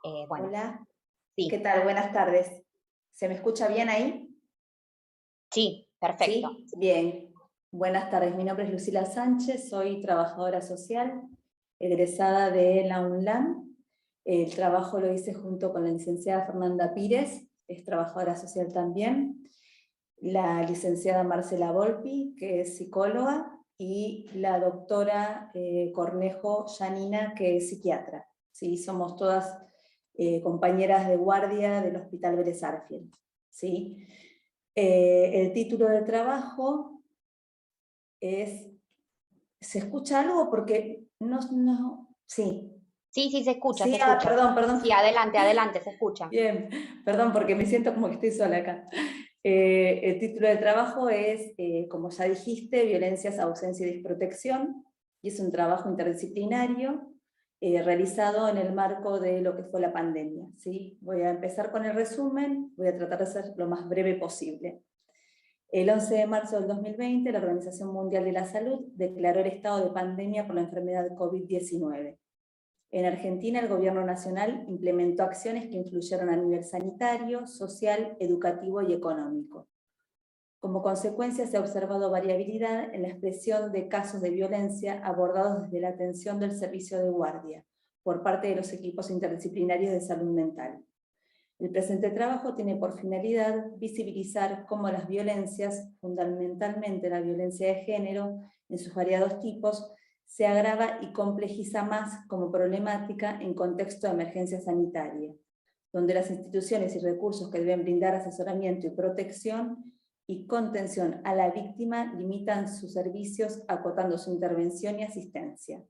Bueno, Hola, ¿qué sí, tal? Buenas tardes. ¿Se me escucha bien ahí? sí, perfecto. Sí, bien. Buenas tardes, mi nombre es Lucila Sánchez, soy trabajadora social, egresada de la UNLAM. El trabajo lo hice junto con la licenciada Fernanda Pires, es trabajadora social también, la licenciada Marcela Volpi, que es psicóloga, y la doctora Cornejo Yanina, que es psiquiatra. ¿Sí? Somos todas compañeras de guardia del Hospital Vélez Sarsfield. ¿Sí? El título del trabajo es... ¿Se escucha algo? Porque no... Sí. Sí, sí, se escucha, se Sí, escucha. perdón. Sí, adelante, adelante, se escucha. Bien, perdón porque me siento como que estoy sola acá. El título del trabajo es, como ya dijiste, Violencias, Ausencia y Desprotección, y es un trabajo interdisciplinario realizado en el marco de lo que fue la pandemia. ¿Sí? Voy a empezar con el resumen, voy a tratar de ser lo más breve posible. El 11 de marzo del 2020, la Organización Mundial de la Salud declaró el estado de pandemia por la enfermedad COVID-19. En Argentina, el gobierno nacional implementó acciones que influyeron a nivel sanitario, social, educativo y económico. Como consecuencia, se ha observado variabilidad en la expresión de casos de violencia abordados desde la atención del servicio de guardia, por parte de los equipos interdisciplinarios de salud mental. El presente trabajo tiene por finalidad visibilizar cómo las violencias, fundamentalmente la violencia de género, en sus variados tipos, se agrava y complejiza más como problemática en contexto de emergencia sanitaria, donde las instituciones y recursos que deben brindar asesoramiento y protección y contención a la víctima limitan sus servicios acotando su intervención y asistencia.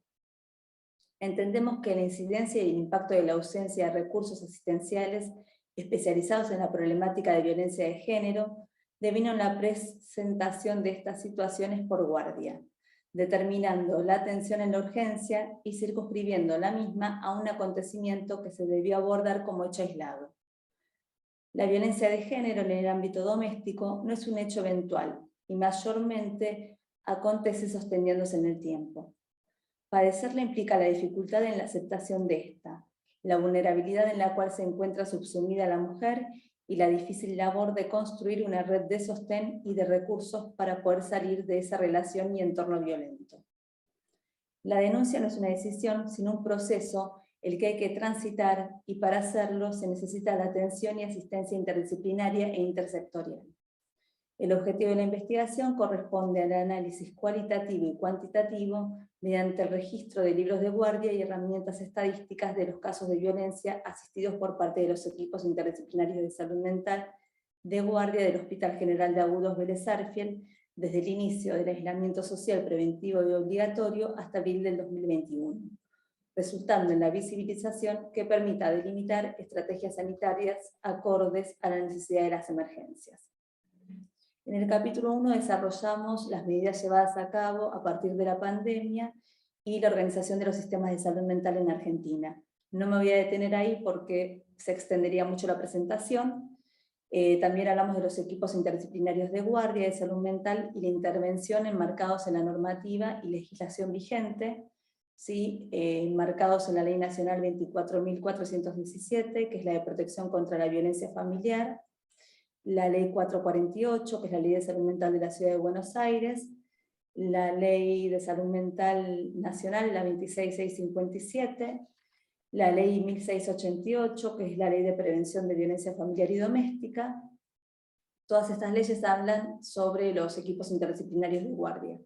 Entendemos que la incidencia y el impacto de la ausencia de recursos asistenciales especializados en la problemática de violencia de género devino en la presentación de estas situaciones por guardia, determinando la atención en la urgencia y circunscribiendo la misma a un acontecimiento que se debió abordar como hecho aislado. La violencia de género en el ámbito doméstico no es un hecho eventual y mayormente acontece sosteniéndose en el tiempo. Padecerla implica la dificultad en la aceptación de esta, la vulnerabilidad en la cual se encuentra subsumida la mujer y la difícil labor de construir una red de sostén y de recursos para poder salir de esa relación y entorno violento. La denuncia no es una decisión, sino un proceso el que hay que transitar, y para hacerlo se necesita la atención y asistencia interdisciplinaria e intersectorial. El objetivo de la investigación corresponde al análisis cualitativo y cuantitativo mediante el registro de libros de guardia y herramientas estadísticas de los casos de violencia asistidos por parte de los equipos interdisciplinarios de salud mental de guardia del Hospital General de Agudos Vélez Sarsfield desde el inicio del aislamiento social preventivo y obligatorio hasta abril del 2021, resultando en la visibilización que permita delimitar estrategias sanitarias acordes a la necesidad de las emergencias. En el capítulo 1 desarrollamos las medidas llevadas a cabo a partir de la pandemia y la organización de los sistemas de salud mental en Argentina. No me voy a detener ahí porque se extendería mucho la presentación. También hablamos de los equipos interdisciplinarios de guardia de salud mental y la intervención enmarcados en la normativa y legislación vigente, ¿sí? Enmarcados en la Ley Nacional 24.417, que es la de protección contra la violencia familiar, la Ley 448, que es la Ley de Salud Mental de la Ciudad de Buenos Aires, la Ley de Salud Mental Nacional, la 26657, la Ley 1688, que es la Ley de Prevención de Violencia Familiar y Doméstica. Todas estas leyes hablan sobre los equipos interdisciplinarios de guardia.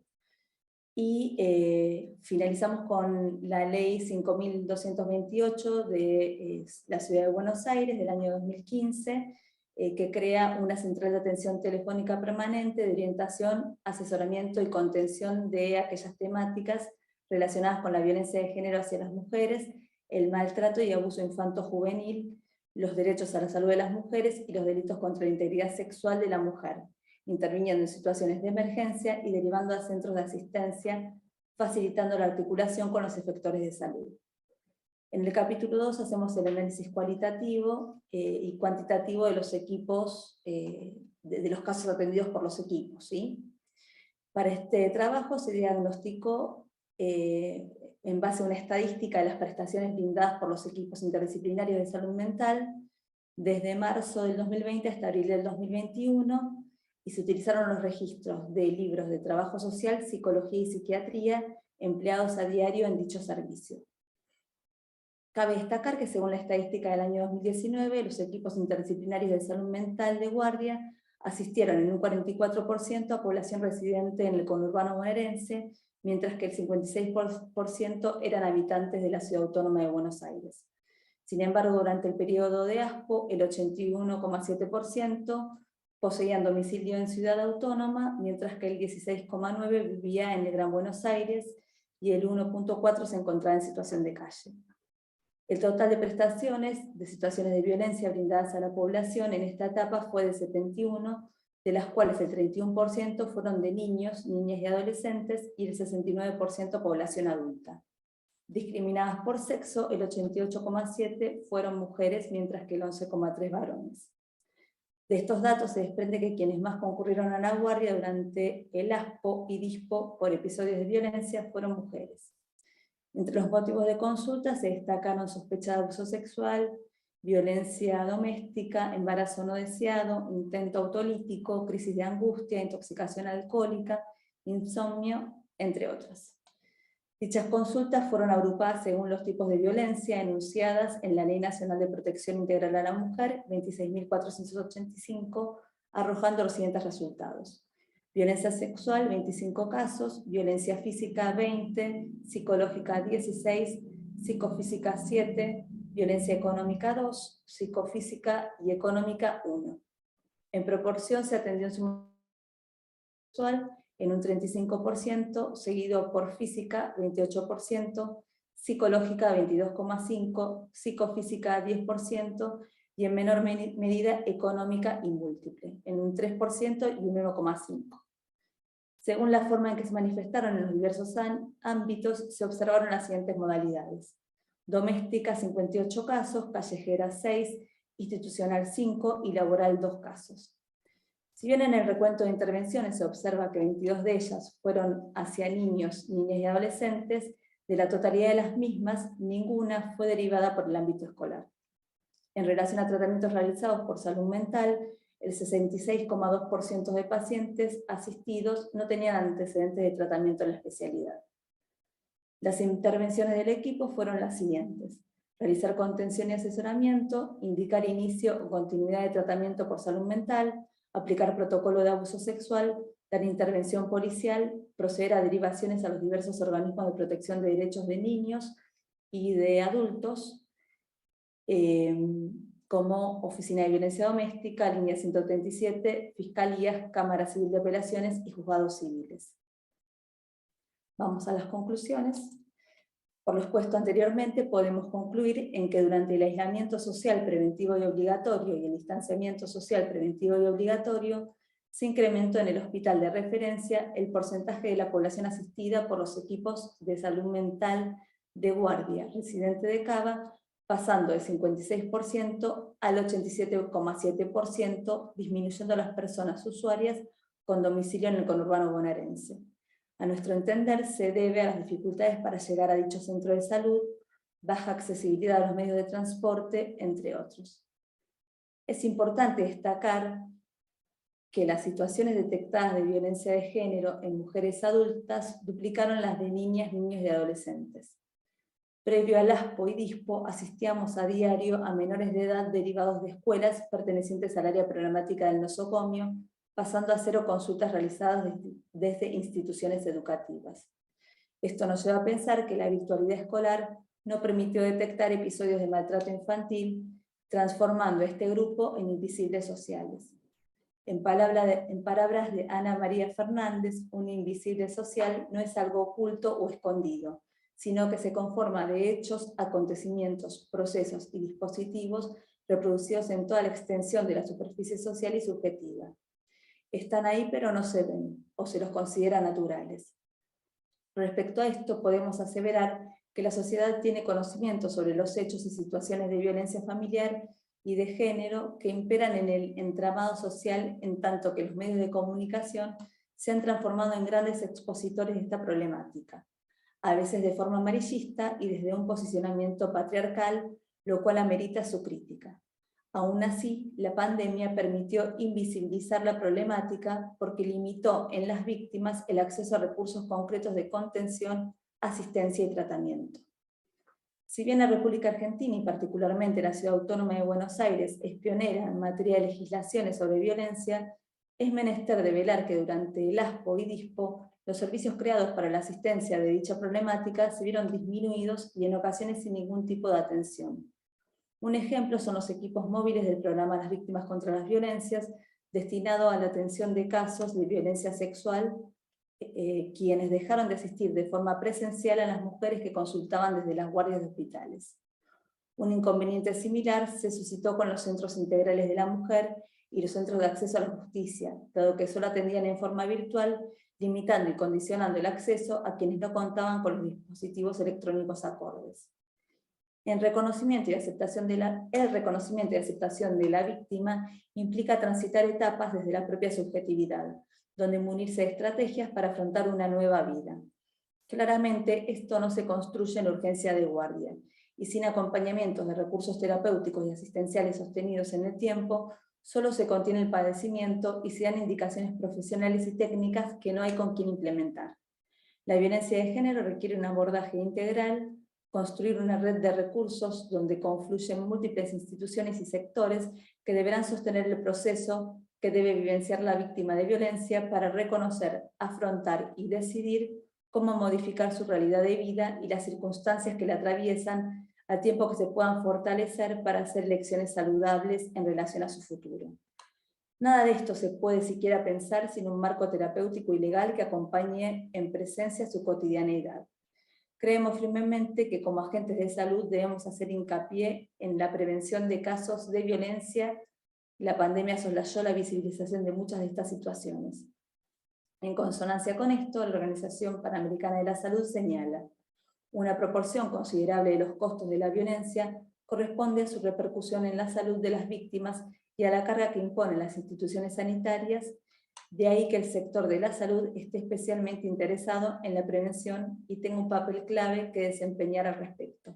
Y finalizamos con la Ley 5228 de la Ciudad de Buenos Aires del año 2015, que crea una central de atención telefónica permanente de orientación, asesoramiento y contención de aquellas temáticas relacionadas con la violencia de género hacia las mujeres, el maltrato y abuso infanto-juvenil, los derechos a la salud de las mujeres y los delitos contra la integridad sexual de la mujer, interviniendo en situaciones de emergencia y derivando a centros de asistencia, facilitando la articulación con los efectores de salud. En el capítulo 2 hacemos el análisis cualitativo y cuantitativo de los equipos, de los casos atendidos por los equipos, ¿sí? Para este trabajo se diagnosticó en base a una estadística de las prestaciones brindadas por los equipos interdisciplinarios de salud mental, desde marzo del 2020 hasta abril del 2021, y se utilizaron los registros de libros de trabajo social, psicología y psiquiatría empleados a diario en dicho servicio. Cabe destacar que según la estadística del año 2019, los equipos interdisciplinarios de salud mental de guardia asistieron en un 44% a población residente en el conurbano bonaerense, mientras que el 56% eran habitantes de la Ciudad Autónoma de Buenos Aires. Sin embargo, durante el periodo de ASPO, el 81,7% poseían domicilio en Ciudad Autónoma, mientras que el 16,9% vivía en el Gran Buenos Aires y el 1,4% se encontraba en situación de calle. El total de prestaciones de situaciones de violencia brindadas a la población en esta etapa fue de 71, de las cuales el 31% fueron de niños, niñas y adolescentes, y el 69% población adulta. Discriminadas por sexo, el 88,7% fueron mujeres, mientras que el 11,3% varones. De estos datos se desprende que quienes más concurrieron a la guardia durante el ASPO y DISPO por episodios de violencia fueron mujeres. Entre los motivos de consulta se destacaron sospecha de abuso sexual, violencia doméstica, embarazo no deseado, intento autolítico, crisis de angustia, intoxicación alcohólica, insomnio, entre otras. Dichas consultas fueron agrupadas según los tipos de violencia enunciadas en la Ley Nacional de Protección Integral a la Mujer, 26.485, arrojando los siguientes resultados. Violencia sexual, 25 casos, violencia física, 20, psicológica, 16, psicofísica, 7, violencia económica, 2, psicofísica y económica, 1. En proporción se atendió en su sexual en un 35%, seguido por física, 28%, psicológica, 22,5%, psicofísica, 10%, y en menor medida económica y múltiple, en un 3% y un 1,5%. Según la forma en que se manifestaron en los diversos ámbitos, se observaron las siguientes modalidades. Doméstica, 58 casos, callejera, 6, institucional, 5 y laboral, 2 casos. Si bien en el recuento de intervenciones se observa que 22 de ellas fueron hacia niños, niñas y adolescentes, de la totalidad de las mismas, ninguna fue derivada por el ámbito escolar. En relación a tratamientos realizados por salud mental, el 66,2% de pacientes asistidos no tenían antecedentes de tratamiento en la especialidad. Las intervenciones del equipo fueron las siguientes: realizar contención y asesoramiento, indicar inicio o continuidad de tratamiento por salud mental, aplicar protocolo de abuso sexual, dar intervención policial, proceder a derivaciones a los diversos organismos de protección de derechos de niños y de adultos, como Oficina de Violencia Doméstica, Línea 137, Fiscalías, Cámara Civil de Apelaciones y Juzgados Civiles. Vamos a las conclusiones. Por lo expuesto anteriormente, podemos concluir en que durante el aislamiento social preventivo y obligatorio y el distanciamiento social preventivo y obligatorio, se incrementó en el hospital de referencia el porcentaje de la población asistida por los equipos de salud mental de guardia residente de Cava, pasando del 56% al 87,7%, disminuyendo las personas usuarias con domicilio en el conurbano bonaerense. A nuestro entender, se debe a las dificultades para llegar a dicho centro de salud, baja accesibilidad a los medios de transporte, entre otros. Es importante destacar que las situaciones detectadas de violencia de género en mujeres adultas duplicaron las de niñas, niños y adolescentes. Previo al ASPO y DISPO, asistíamos a diario a menores de edad derivados de escuelas pertenecientes al área programática del nosocomio, pasando a 0 consultas realizadas desde instituciones educativas. Esto nos lleva a pensar que la virtualidad escolar no permitió detectar episodios de maltrato infantil, transformando a este grupo en invisibles sociales. En palabras de Ana María Fernández, un invisible social no es algo oculto o escondido, sino que se conforma de hechos, acontecimientos, procesos y dispositivos reproducidos en toda la extensión de la superficie social y subjetiva. Están ahí pero no se ven, o se los considera naturales. Respecto a esto, podemos aseverar que la sociedad tiene conocimiento sobre los hechos y situaciones de violencia familiar y de género que imperan en el entramado social, en tanto que los medios de comunicación se han transformado en grandes expositores de esta problemática. a veces de forma amarillista y desde un posicionamiento patriarcal, lo cual amerita su crítica. Aún así, la pandemia permitió invisibilizar la problemática porque limitó en las víctimas el acceso a recursos concretos de contención, asistencia y tratamiento. Si bien la República Argentina, y particularmente la Ciudad Autónoma de Buenos Aires, es pionera en materia de legislaciones sobre violencia, es menester de velar que durante el ASPO y DISPO los servicios creados para la asistencia de dicha problemática se vieron disminuidos y en ocasiones sin ningún tipo de atención. Un ejemplo son los equipos móviles del programa Las Víctimas contra las Violencias, destinado a la atención de casos de violencia sexual, quienes dejaron de asistir de forma presencial a las mujeres que consultaban desde las guardias de hospitales. Un inconveniente similar se suscitó con los centros integrales de la mujer y los centros de acceso a la justicia, dado que solo atendían en forma virtual, limitando y condicionando el acceso a quienes no contaban con los dispositivos electrónicos acordes. El reconocimiento y aceptación de la víctima implica transitar etapas desde la propia subjetividad, donde munirse de estrategias para afrontar una nueva vida. Claramente, esto no se construye en urgencia de guardia, y sin acompañamientos de recursos terapéuticos y asistenciales sostenidos en el tiempo, solo se contiene el padecimiento y se dan indicaciones profesionales y técnicas que no hay con quien implementar. La violencia de género requiere un abordaje integral, construir una red de recursos donde confluyen múltiples instituciones y sectores que deberán sostener el proceso que debe vivenciar la víctima de violencia para reconocer, afrontar y decidir cómo modificar su realidad de vida y las circunstancias que la atraviesan, al tiempo que se puedan fortalecer para hacer elecciones saludables en relación a su futuro. Nada de esto se puede siquiera pensar sin un marco terapéutico y legal que acompañe en presencia su cotidianeidad. Creemos firmemente que como agentes de salud debemos hacer hincapié en la prevención de casos de violencia. La pandemia soslayó la visibilización de muchas de estas situaciones. En consonancia con esto, la Organización Panamericana de la Salud señala: una proporción considerable de los costos de la violencia corresponde a su repercusión en la salud de las víctimas y a la carga que imponen las instituciones sanitarias. De ahí que el sector de la salud esté especialmente interesado en la prevención y tenga un papel clave que desempeñar al respecto.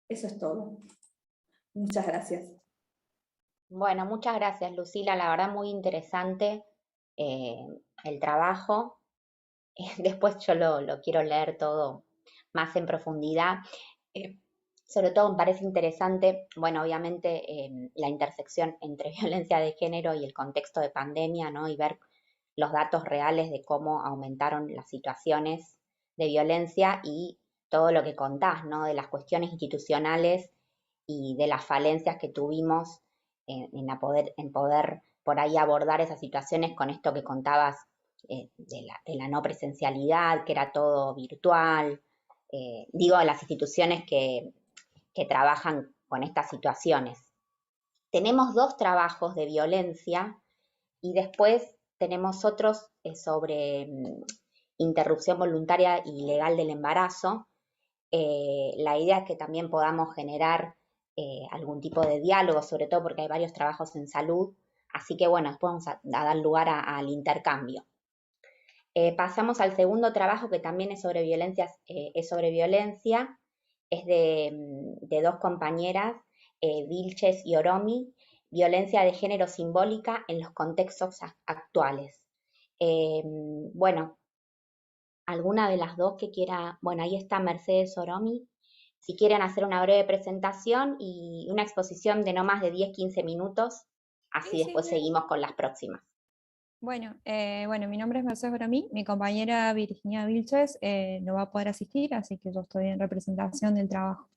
Eso es todo. Muchas gracias. Bueno, muchas gracias, Lucila. La verdad, muy interesante el trabajo. Después yo lo quiero leer todo más en profundidad. Sobre todo me parece interesante, bueno, obviamente la intersección entre violencia de género y el contexto de pandemia, ¿no? Y ver los datos reales de cómo aumentaron las situaciones de violencia y todo lo que contás, ¿no? De las cuestiones institucionales y de las falencias que tuvimos en poder por ahí abordar esas situaciones con esto que contabas de la no presencialidad, que era todo virtual. Digo, las instituciones que trabajan con estas situaciones. Tenemos 2 trabajos de violencia y después tenemos otros sobre interrupción voluntaria y legal del embarazo. La idea es que también podamos generar algún tipo de diálogo, sobre todo porque hay varios trabajos en salud, así que bueno, después vamos a dar lugar al intercambio. Pasamos al segundo trabajo que también es sobre violencia, es de 2 compañeras, Vilches y Oromi, violencia de género simbólica en los contextos actuales. Bueno, alguna de las 2 que quiera, bueno, ahí está Mercedes Oromi, si quieren hacer una breve presentación y una exposición de no más de 10-15 minutos, así Sí, después seguimos con las próximas. Bueno, mi nombre es Mercedes Oramí, mi compañera Virginia Vilches no va a poder asistir, así que yo estoy en representación del trabajo.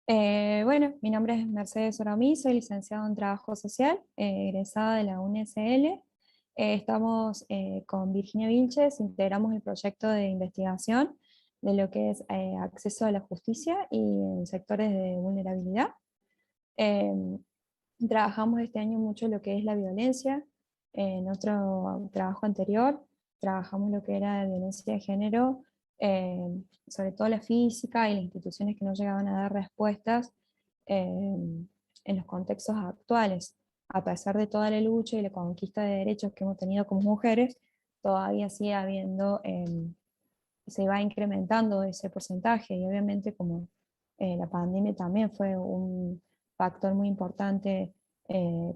Mi nombre es Mercedes Oramí, soy licenciada en Trabajo Social, egresada de la UNSL. Estamos con Virginia Vilches, integramos el proyecto de investigación de lo que es acceso a la justicia y en sectores de vulnerabilidad. Trabajamos este año mucho lo que es la violencia. En otro trabajo anterior trabajamos lo que era violencia de género, sobre todo la física y las instituciones que no llegaban a dar respuestas en los contextos actuales. A pesar de toda la lucha y la conquista de derechos que hemos tenido como mujeres, todavía sigue habiendo se va incrementando ese porcentaje, y obviamente como la pandemia también fue un factor muy importante,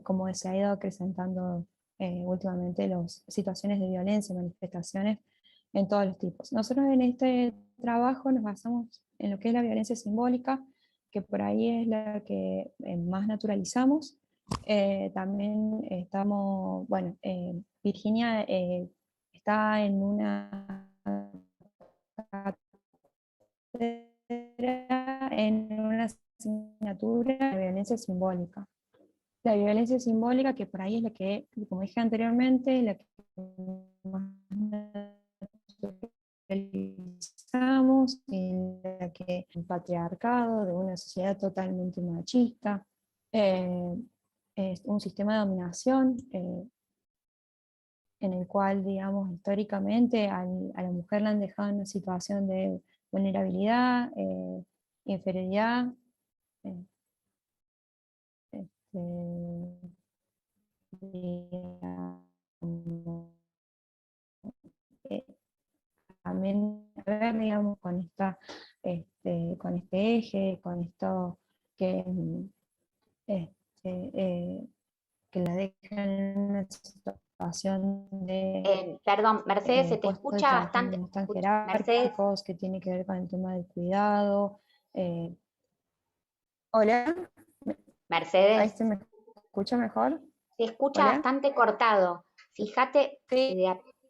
como se ha ido acrecentando últimamente las situaciones de violencia, manifestaciones en todos los tipos. Nosotros en este trabajo nos basamos en lo que es la violencia simbólica, que por ahí es la que más naturalizamos. También estamos, bueno, Virginia está en una en una asignatura de violencia simbólica. La violencia simbólica, que por ahí es la que, como dije anteriormente, la que más naturalizamos, y la que el patriarcado de una sociedad totalmente machista, eh, es un sistema de dominación en el cual, digamos, históricamente a la mujer la han dejado en una situación de vulnerabilidad, inferioridad, eh, este, digamos, eh, también a ver, digamos, con este eje, con esto que, este, que la dejan en una situación de Perdón, Mercedes, se te puestos de escucha trabajo bastante. no tan Mercedes, jerárquicos, que tiene que ver con el tema del cuidado. eh, Hola, ahí Mercedes, se me escucha mejor. se escucha Hola. bastante cortado. Fíjate, Sí.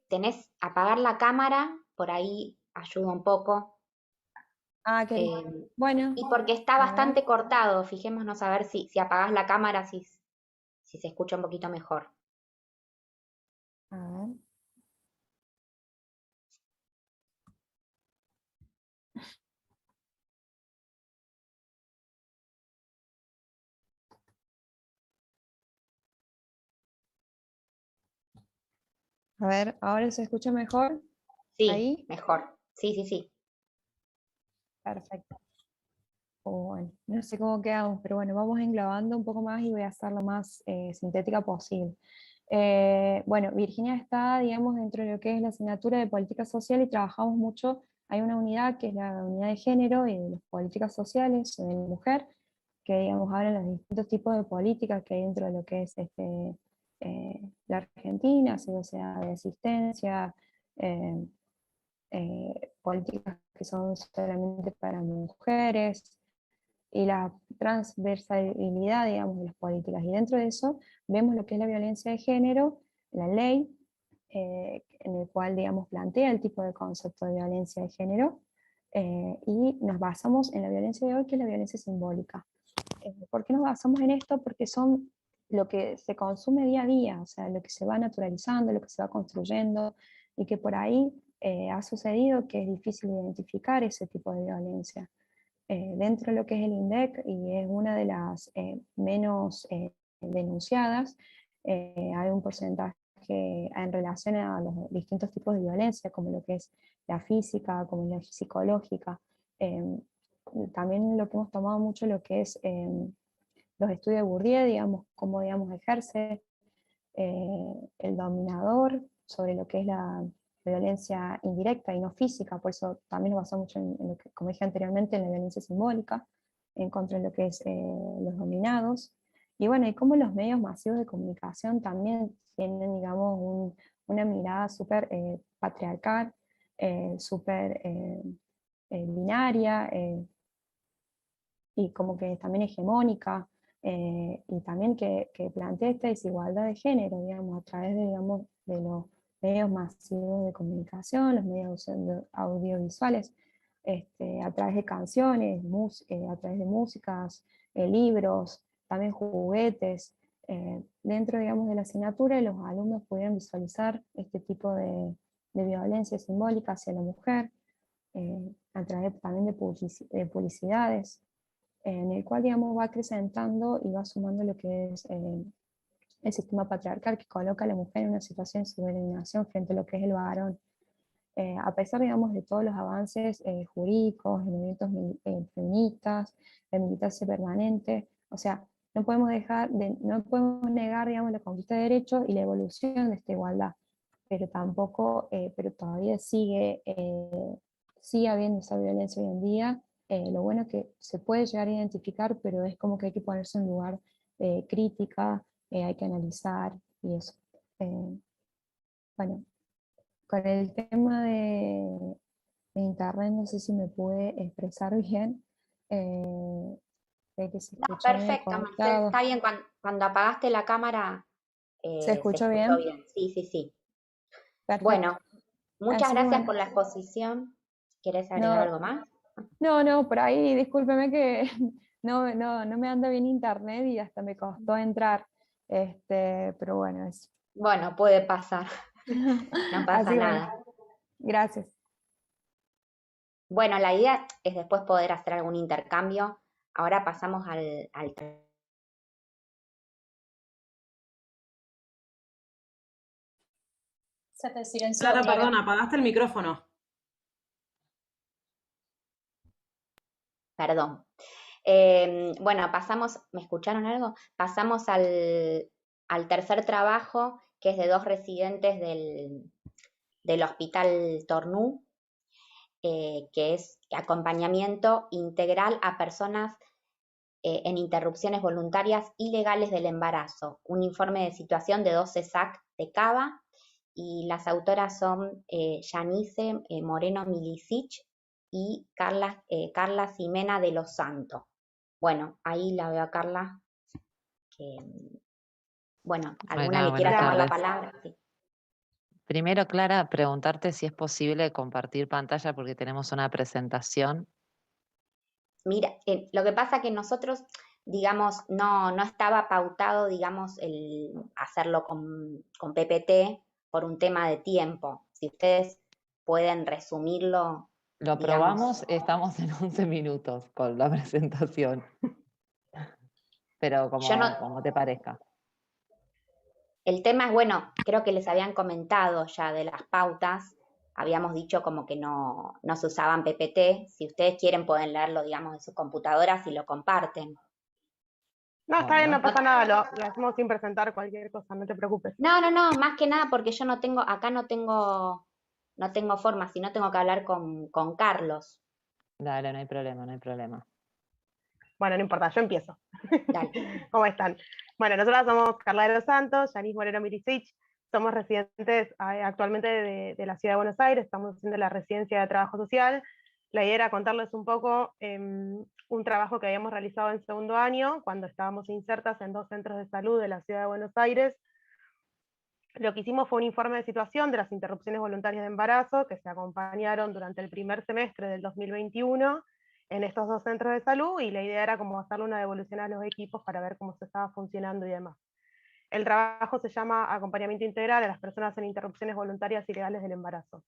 tenés apagar la cámara, por ahí ayuda un poco. Ah, eh, bueno, y porque está a ver, bastante cortado, fijémonos a ver si apagás la cámara, si se escucha un poquito mejor. a ver. A ver, ahora se escucha mejor. Sí, Ahí, mejor. Sí, sí, sí. perfecto. Bueno, no sé cómo quedamos, pero bueno, vamos englobando un poco más y voy a hacer lo más sintética posible. Bueno, Virginia está, digamos, dentro de lo que es la asignatura de política social, y trabajamos mucho. Hay una unidad que es la unidad de género y de las políticas sociales de la mujer, que, digamos, hablan de los distintos tipos de políticas que hay dentro de lo que es la Argentina, o sea, de asistencia, eh, políticas que son solamente para mujeres, y la transversalidad, digamos, de las políticas. Y dentro de eso vemos lo que es la violencia de género, la ley, en el cual, digamos, plantea el tipo de concepto de violencia de género, y nos basamos en la violencia de hoy, que es la violencia simbólica. ¿Por qué nos basamos en esto? Porque son lo que se consume día a día, o sea, lo que se va naturalizando, lo que se va construyendo, y que por ahí ha sucedido que es difícil identificar ese tipo de violencia. Dentro de lo que es el INDEC, y es una de las menos denunciadas, hay un porcentaje en relación a los distintos tipos de violencia, como lo que es la física, como la psicológica. Eh, También lo que hemos tomado mucho lo que es los estudios de Bourdieu, digamos, cómo, digamos, ejerce el dominador sobre lo que es la violencia indirecta y no física. Por eso también nos basamos mucho en lo que, como dije anteriormente, en la violencia simbólica, en contra de lo que es los dominados. Y bueno, y cómo los medios masivos de comunicación también tienen, digamos, una mirada súper patriarcal, súper binaria, y como que también hegemónica, y también que plantea esta desigualdad de género, digamos, a través de, digamos, de los medios masivos de comunicación, los medios audiovisuales, a través de canciones, a través de músicas, libros, también juguetes. Dentro, digamos, de la asignatura, los alumnos pudieron visualizar este tipo de violencia simbólica hacia la mujer, a través también de publicidades, en el cual, digamos, va acrecentando y va sumando lo que es el sistema patriarcal, que coloca a la mujer en una situación de subordinación frente a lo que es el varón. A pesar, digamos, de todos los avances jurídicos, de movimientos feministas, de militancia permanente, o sea, no podemos negar, digamos, la conquista de derechos y la evolución de esta igualdad, pero tampoco, pero todavía sigue sigue habiendo esa violencia hoy en día. Lo bueno es que se puede llegar a identificar, pero es como que hay que ponerse en lugar de crítica, hay que analizar y eso. Bueno, con el tema de internet, no sé si me pude expresar bien, de que se No, escuchó medio perfecto, Mercedes, cortado. está bien. Cuando apagaste la cámara, ¿Se se escuchó escuchó bien? bien. Sí, sí, sí. Perfecto. Bueno, muchas Así que gracias bueno, por la exposición. ¿Querés agregar no, algo más? no, por ahí discúlpeme que no me anda bien internet y hasta me costó entrar. Pero bueno, eso. Bueno, puede pasar, no pasa Así que bueno, nada. gracias. Bueno, la idea es después poder hacer algún intercambio. Ahora pasamos al Se te silenció, Clara, Clara. perdón, apagaste el micrófono. perdón. Bueno, pasamos, ¿me escucharon algo? Pasamos al tercer trabajo, que es de dos residentes del Hospital Tornú, que es acompañamiento integral a personas en interrupciones voluntarias ilegales del embarazo. Un informe de situación de 12 SAC de Cava, y las autoras son Yanice Moreno Milicic y Carla Ximena de los Santos. Bueno, ahí la veo a Carla, que, bueno, ¿alguna que quiera Buenas tomar la tardes. palabra? Sí. Primero, Clara, preguntarte si es posible compartir pantalla porque tenemos una presentación. Mira, lo que pasa que nosotros, digamos, no estaba pautado, digamos, el hacerlo con PPT por un tema de tiempo. Si ustedes pueden resumirlo, Lo digamos. probamos, estamos en 11 minutos con la presentación, pero Yo no, como te parezca. el tema es, bueno, creo que les habían comentado ya de las pautas, habíamos dicho como que no se usaban PPT. Si ustedes quieren pueden leerlo, digamos, en sus computadoras y lo comparten. No, está bien, no Bueno, pasa nada, lo hacemos sin presentar cualquier cosa, no te preocupes. No, más que nada porque yo acá no tengo forma, sino tengo que hablar con Carlos. dale, no hay problema, no hay problema. Bueno, no importa, yo empiezo. Dale. ¿Cómo están? Bueno, nosotras somos Carla de los Santos, Yanis Moreno Milicic, somos residentes actualmente de la Ciudad de Buenos Aires, estamos haciendo la residencia de trabajo social. La idea era contarles un poco un trabajo que habíamos realizado en segundo año, cuando estábamos insertas en 2 centros de salud de la Ciudad de Buenos Aires. Lo que hicimos fue un informe de situación de las interrupciones voluntarias de embarazo que se acompañaron durante el primer semestre del 2021 en estos 2 centros de salud, y la idea era como hacerle una devolución a los equipos para ver cómo se estaba funcionando y demás. El trabajo se llama Acompañamiento Integral a las personas en interrupciones voluntarias ilegales del embarazo.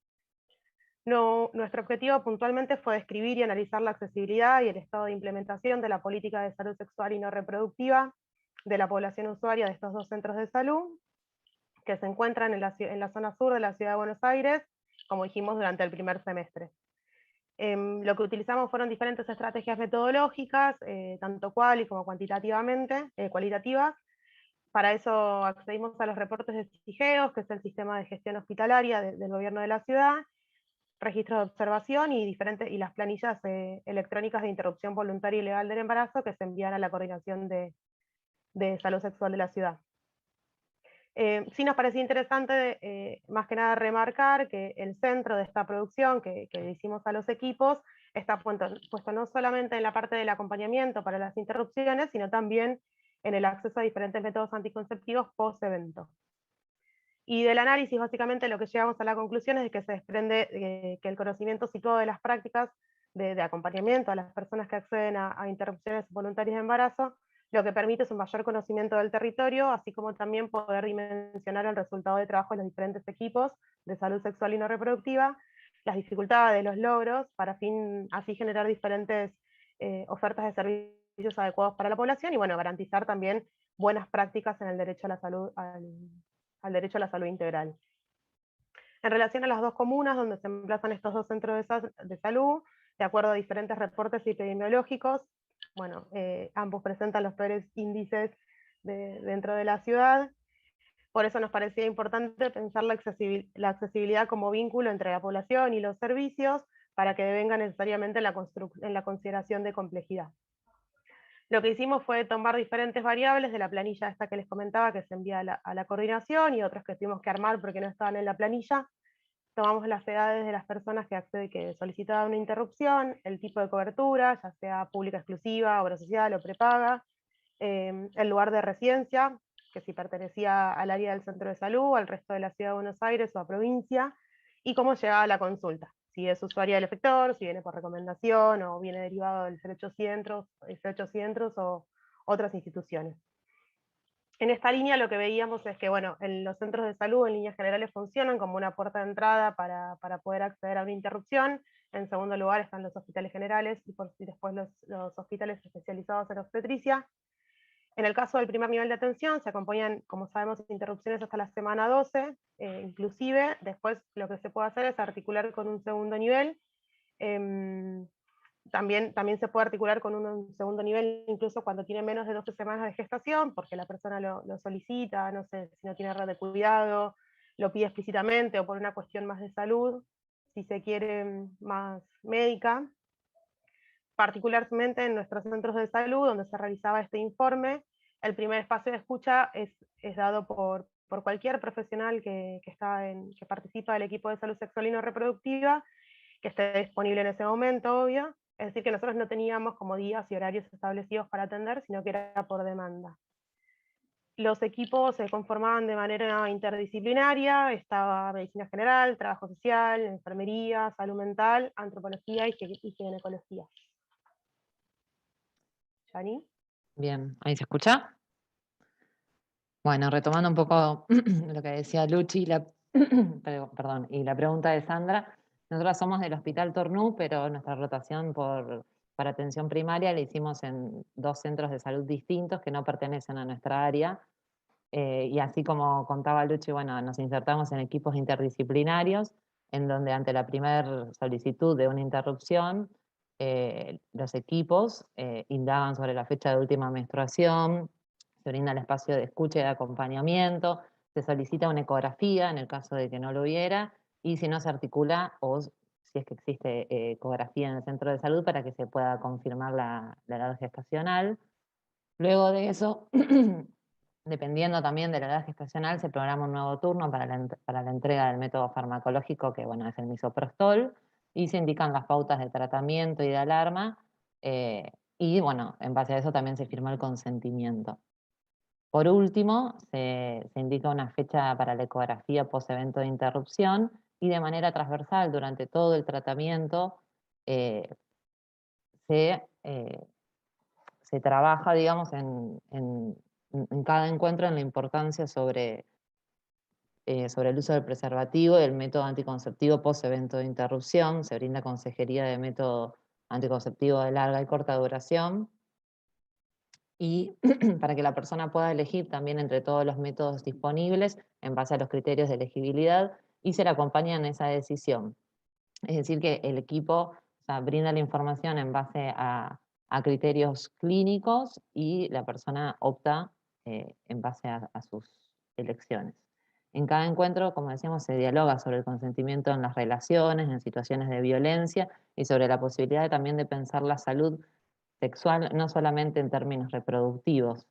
Nuestro objetivo puntualmente fue describir y analizar la accesibilidad y el estado de implementación de la política de salud sexual y no reproductiva de la población usuaria de estos 2 centros de salud, que se encuentran en la zona sur de la Ciudad de Buenos Aires, como dijimos, durante el primer semestre. Lo que utilizamos fueron diferentes estrategias metodológicas, tanto cuali como cualitativas. Para eso accedimos a los reportes de SIGEOS, que es el sistema de gestión hospitalaria del gobierno de la ciudad, registros de observación y las planillas electrónicas de interrupción voluntaria y legal del embarazo que se envían a la coordinación de salud sexual de la ciudad. Sí nos parecía interesante, más que nada, remarcar que el centro de esta producción que le hicimos a los equipos está puesto no solamente en la parte del acompañamiento para las interrupciones, sino también en el acceso a diferentes métodos anticonceptivos post-evento. Y del análisis, básicamente, lo que llegamos a la conclusión es de que se desprende que el conocimiento situado de las prácticas de acompañamiento a las personas que acceden a interrupciones voluntarias de embarazo, lo que permite es un mayor conocimiento del territorio, así como también poder dimensionar el resultado de trabajo de los diferentes equipos de salud sexual y no reproductiva, las dificultades, los logros, para así generar diferentes ofertas de servicios adecuados para la población y, bueno, garantizar también buenas prácticas en el derecho a la salud, al derecho a la salud integral. En relación a las 2 comunas donde se emplazan estos 2 centros de salud, de acuerdo a diferentes reportes epidemiológicos, bueno, ambos presentan los peores índices dentro de la ciudad. Por eso nos parecía importante pensar la accesibilidad como vínculo entre la población y los servicios, para que devenga necesariamente en la consideración de complejidad. Lo que hicimos fue tomar diferentes variables de la planilla esta que les comentaba, que se envía a la coordinación, y otras que tuvimos que armar porque no estaban en la planilla. Tomamos las edades de las personas que solicitaban una interrupción, el tipo de cobertura, ya sea pública exclusiva, obra social o prepaga, el lugar de residencia, que si pertenecía al área del centro de salud, al resto de la ciudad de Buenos Aires o a provincia, y cómo llegaba a la consulta. Si es usuaria del efector, si viene por recomendación, o viene derivado del 0800 o otras instituciones. En esta línea lo que veíamos es que, bueno, en los centros de salud en líneas generales funcionan como una puerta de entrada para poder acceder a una interrupción. En segundo lugar están los hospitales generales y después los hospitales especializados en obstetricia. En el caso del primer nivel de atención se acompañan, como sabemos, interrupciones hasta la semana 12, inclusive. Después lo que se puede hacer es articular con un segundo nivel. También se puede articular con un segundo nivel incluso cuando tiene menos de 12 semanas de gestación, porque la persona lo solicita, no sé, si no tiene red de cuidado, lo pide explícitamente, o por una cuestión más de salud, si se quiere más médica. Particularmente en nuestros centros de salud, donde se realizaba este informe, el primer espacio de escucha es dado por cualquier profesional que participa del equipo de salud sexual y no reproductiva, que esté disponible en ese momento, obvio. Es decir, que nosotros no teníamos como días y horarios establecidos para atender, sino que era por demanda. Los equipos se conformaban de manera interdisciplinaria, estaba medicina general, trabajo social, enfermería, salud mental, antropología y ginecología. ¿Yani? Bien, ¿ahí se escucha? Bueno, retomando un poco lo que decía Luchi, perdón, y la pregunta de Sandra, nosotros somos del Hospital Tornú, pero nuestra rotación para atención primaria la hicimos en 2 centros de salud distintos que no pertenecen a nuestra área. Y así como contaba Luchi, bueno, nos insertamos en equipos interdisciplinarios, en donde ante la primera solicitud de una interrupción, los equipos indagan sobre la fecha de última menstruación, se brinda el espacio de escucha y de acompañamiento, se solicita una ecografía en el caso de que no lo hubiera, y si no se articula, o si es que existe ecografía en el centro de salud, para que se pueda confirmar la edad gestacional. Luego de eso, dependiendo también de la edad gestacional, se programa un nuevo turno para la entrega del método farmacológico, que bueno, es el misoprostol, y se indican las pautas de tratamiento y de alarma, y bueno, en base a eso también se firma el consentimiento. Por último, se indica una fecha para la ecografía post-evento de interrupción, y de manera transversal durante todo el tratamiento se trabaja, digamos, en cada encuentro en la importancia sobre el uso del preservativo y el método anticonceptivo post-evento de interrupción. Se brinda consejería de método anticonceptivo de larga y corta duración, y para que la persona pueda elegir también entre todos los métodos disponibles en base a los criterios de elegibilidad, y se le acompaña en esa decisión. Es decir, que el equipo, o sea, brinda la información en base a criterios clínicos, y la persona opta en base a sus elecciones. En cada encuentro, como decíamos, se dialoga sobre el consentimiento en las relaciones, en situaciones de violencia, y sobre la posibilidad también de pensar la salud sexual no solamente en términos reproductivos.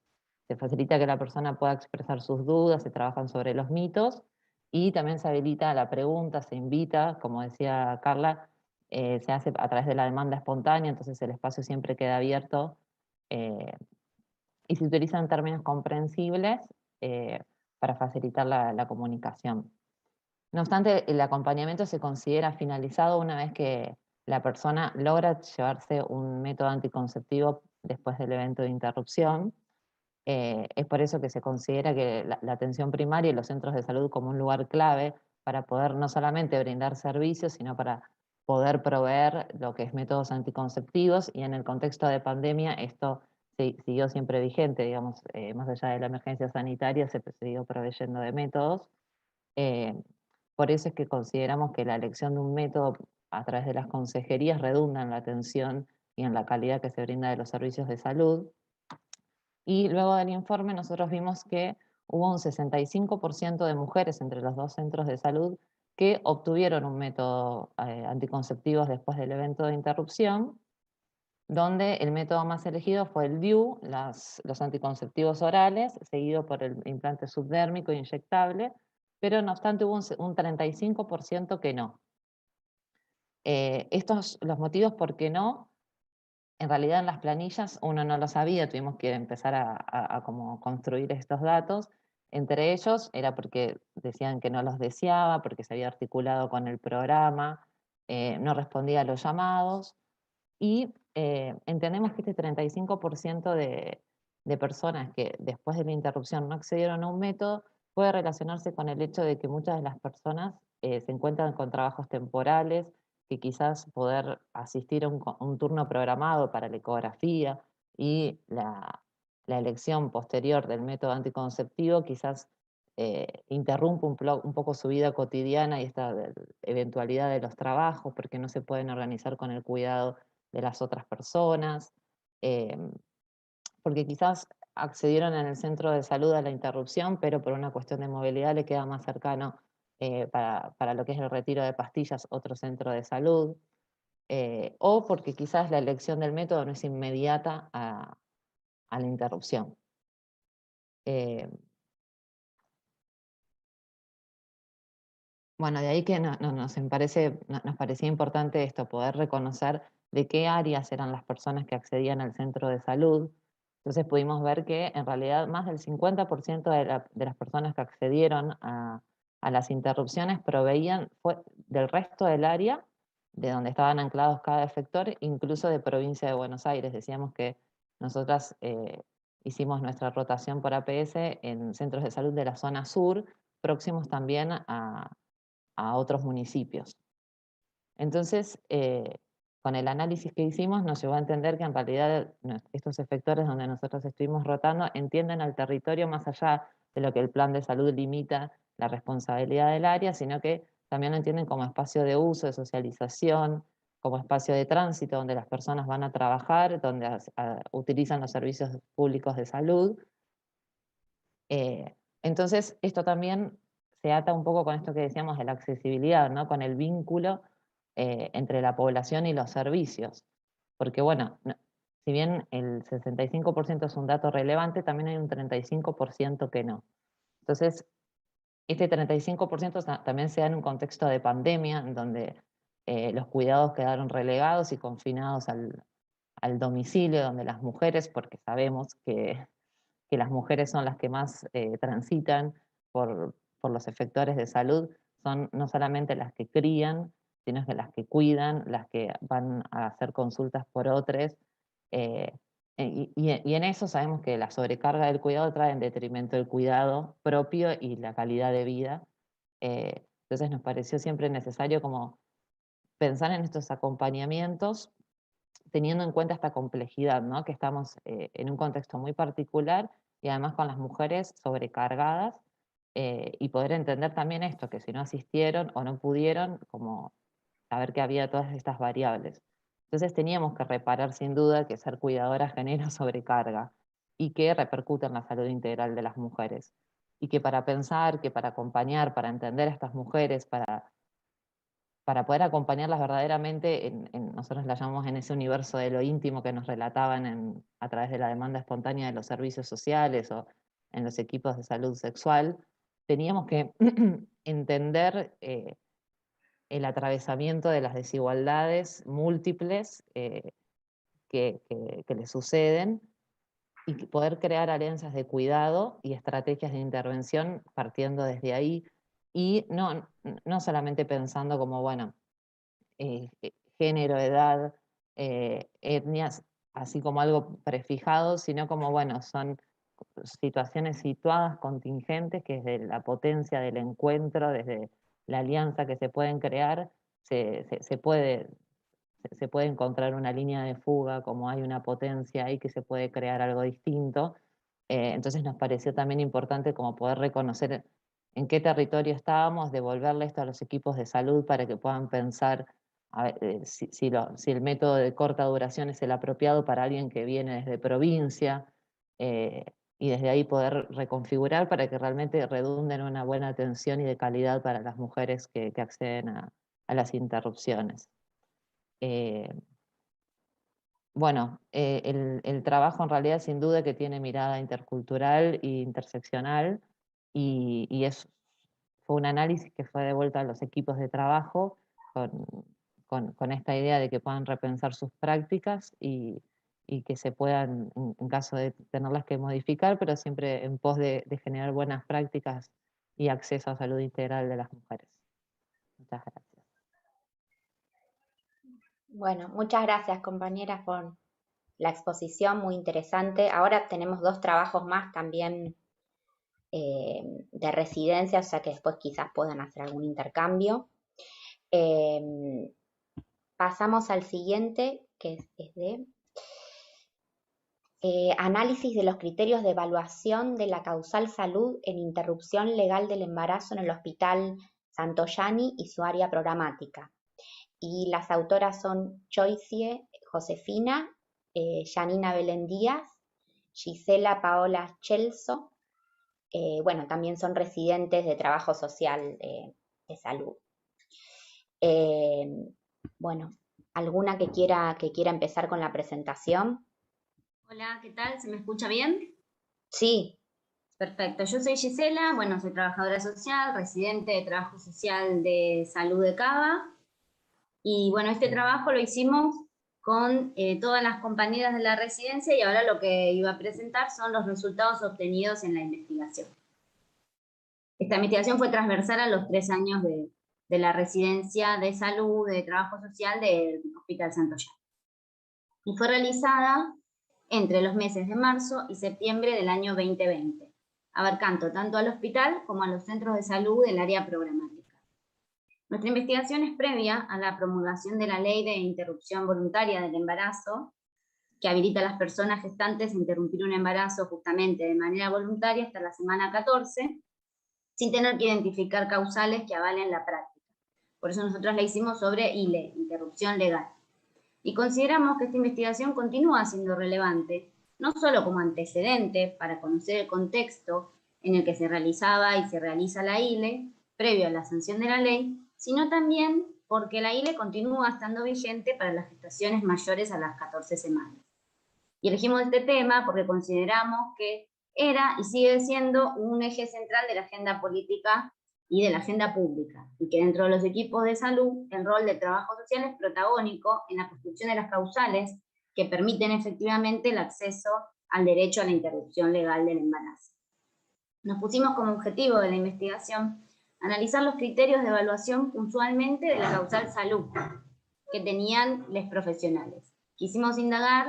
Se facilita que la persona pueda expresar sus dudas, se trabajan sobre los mitos, y también se habilita la pregunta, se invita, como decía Carla, se hace a través de la demanda espontánea, entonces el espacio siempre queda abierto, y se utilizan términos comprensibles para facilitar la comunicación. No obstante, el acompañamiento se considera finalizado una vez que la persona logra llevarse un método anticonceptivo después del evento de interrupción. Es por eso que se considera que la atención primaria y los centros de salud como un lugar clave para poder no solamente brindar servicios, sino para poder proveer lo que es métodos anticonceptivos, y en el contexto de pandemia esto siguió siempre vigente, digamos, más allá de la emergencia sanitaria se siguió proveyendo de métodos. Por eso es que consideramos que la elección de un método a través de las consejerías redunda en la atención y en la calidad que se brinda de los servicios de salud. Y luego del informe nosotros vimos que hubo un 65% de mujeres entre los 2 centros de salud que obtuvieron un método anticonceptivo después del evento de interrupción, donde el método más elegido fue el DIU, los anticonceptivos orales, seguido por el implante subdérmico inyectable, pero no obstante hubo un 35% que no. Los motivos por qué no, en realidad en las planillas uno no lo sabía, tuvimos que empezar a como construir estos datos. Entre ellos era porque decían que no los deseaba, porque se había articulado con el programa, no respondía a los llamados, y entendemos que este 35% de personas que después de la interrupción no accedieron a un método puede relacionarse con el hecho de que muchas de las personas se encuentran con trabajos temporales, que quizás poder asistir a un turno programado para la ecografía y la elección posterior del método anticonceptivo quizás interrumpe un poco su vida cotidiana y esta eventualidad de los trabajos, porque no se pueden organizar con el cuidado de las otras personas, porque quizás accedieron en el centro de salud a la interrupción, pero por una cuestión de movilidad le queda más cercano para lo que es el retiro de pastillas otro centro de salud, o porque quizás la elección del método no es inmediata a la interrupción. Bueno, de ahí que nos parecía importante esto, poder reconocer de qué áreas eran las personas que accedían al centro de salud. Entonces pudimos ver que en realidad más del 50% de las personas que accedieron a las interrupciones proveían del resto del área de donde estaban anclados cada efector, incluso de provincia de Buenos Aires. Decíamos que nosotras hicimos nuestra rotación por APS en centros de salud de la zona sur, próximos también a otros municipios. Entonces, con el análisis que hicimos nos llevó a entender que en realidad estos efectores donde nosotros estuvimos rotando entienden al territorio más allá de lo que el plan de salud limita la responsabilidad del área, sino que también lo entienden como espacio de uso, de socialización, como espacio de tránsito donde las personas van a trabajar, donde utilizan los servicios públicos de salud. Entonces, esto también se ata un poco con esto que decíamos de la accesibilidad, ¿no? Con el vínculo entre la población y los servicios. Porque bueno, si bien el 65% es un dato relevante, también hay un 35% que no. Entonces, este 35% también se da en un contexto de pandemia, en donde los cuidados quedaron relegados y confinados al domicilio, donde las mujeres, porque sabemos que las mujeres son las que más transitan por los efectores de salud, son no solamente las que crían, sino que las que cuidan, las que van a hacer consultas por otros. Y en eso sabemos que la sobrecarga del cuidado trae en detrimento el cuidado propio y la calidad de vida. Entonces nos pareció siempre necesario como pensar en estos acompañamientos teniendo en cuenta esta complejidad, ¿no? Que estamos en un contexto muy particular y además con las mujeres sobrecargadas y poder entender también esto, que si no asistieron o no pudieron, como saber que había todas estas variables. Entonces teníamos que reparar sin duda que ser cuidadora genera sobrecarga y que repercute en la salud integral de las mujeres. Y que para pensar, que para acompañar, para entender a estas mujeres, para poder acompañarlas verdaderamente, nosotros las llamamos en ese universo de lo íntimo que nos relataban a través de la demanda espontánea de los servicios sociales o en los equipos de salud sexual, teníamos que entender el atravesamiento de las desigualdades múltiples que les suceden y poder crear alianzas de cuidado y estrategias de intervención partiendo desde ahí y no solamente pensando como, bueno, género, edad, etnias, así como algo prefijado, sino como, bueno, son situaciones situadas, contingentes, que desde la potencia del encuentro, desde la alianza que se pueden crear, se puede encontrar una línea de fuga, como hay una potencia ahí que se puede crear algo distinto. Entonces nos pareció también importante como poder reconocer en qué territorio estábamos, devolverle esto a los equipos de salud para que puedan pensar si el método de corta duración es el apropiado para alguien que viene desde provincia, desde ahí poder reconfigurar para que realmente redunde en una buena atención y de calidad para las mujeres que acceden a las interrupciones. Bueno, el trabajo en realidad sin duda que tiene mirada intercultural e interseccional, y fue un análisis que fue de vuelta a los equipos de trabajo con esta idea de que puedan repensar sus prácticas y que se puedan, en caso de tenerlas que modificar, pero siempre en pos de generar buenas prácticas y acceso a salud integral de las mujeres. Muchas gracias. Bueno, muchas gracias compañeras por la exposición, muy interesante. Ahora tenemos 2 trabajos más también de residencia, o sea que después quizás puedan hacer algún intercambio. Pasamos al siguiente, que es de análisis de los criterios de evaluación de la causal salud en interrupción legal del embarazo en el Hospital Santoyani y su área programática. Y las autoras son Choisie Josefina, Janina Belén Díaz, Gisela Paola Chelso, bueno, también son residentes de trabajo social de salud. Bueno, ¿alguna que quiera empezar con la presentación? Hola, ¿qué tal? ¿Se me escucha bien? Sí. Perfecto, yo soy Gisela, bueno, soy trabajadora social, residente de trabajo social de salud de Cava. Y bueno, este trabajo lo hicimos con todas las compañeras de la residencia y ahora lo que iba a presentar son los resultados obtenidos en la investigación. Esta investigación fue transversal a los 3 años de la residencia de salud, de trabajo social del Hospital Santoyani. Y fue realizada entre los meses de marzo y septiembre del año 2020, abarcando tanto al hospital como a los centros de salud del área programática. Nuestra investigación es previa a la promulgación de la Ley de Interrupción Voluntaria del Embarazo, que habilita a las personas gestantes a interrumpir un embarazo justamente de manera voluntaria hasta la semana 14, sin tener que identificar causales que avalen la práctica. Por eso nosotros la hicimos sobre ILE, interrupción legal. Y consideramos que esta investigación continúa siendo relevante, no solo como antecedente para conocer el contexto en el que se realizaba y se realiza la ILE, previo a la sanción de la ley, sino también porque la ILE continúa estando vigente para las gestaciones mayores a las 14 semanas. Y elegimos este tema porque consideramos que era y sigue siendo un eje central de la agenda política y de la agenda pública, y que dentro de los equipos de salud el rol de trabajo social es protagónico en la construcción de las causales que permiten efectivamente el acceso al derecho a la interrupción legal del embarazo. Nos pusimos como objetivo de la investigación analizar los criterios de evaluación puntualmente de la causal salud que tenían los profesionales. Quisimos indagar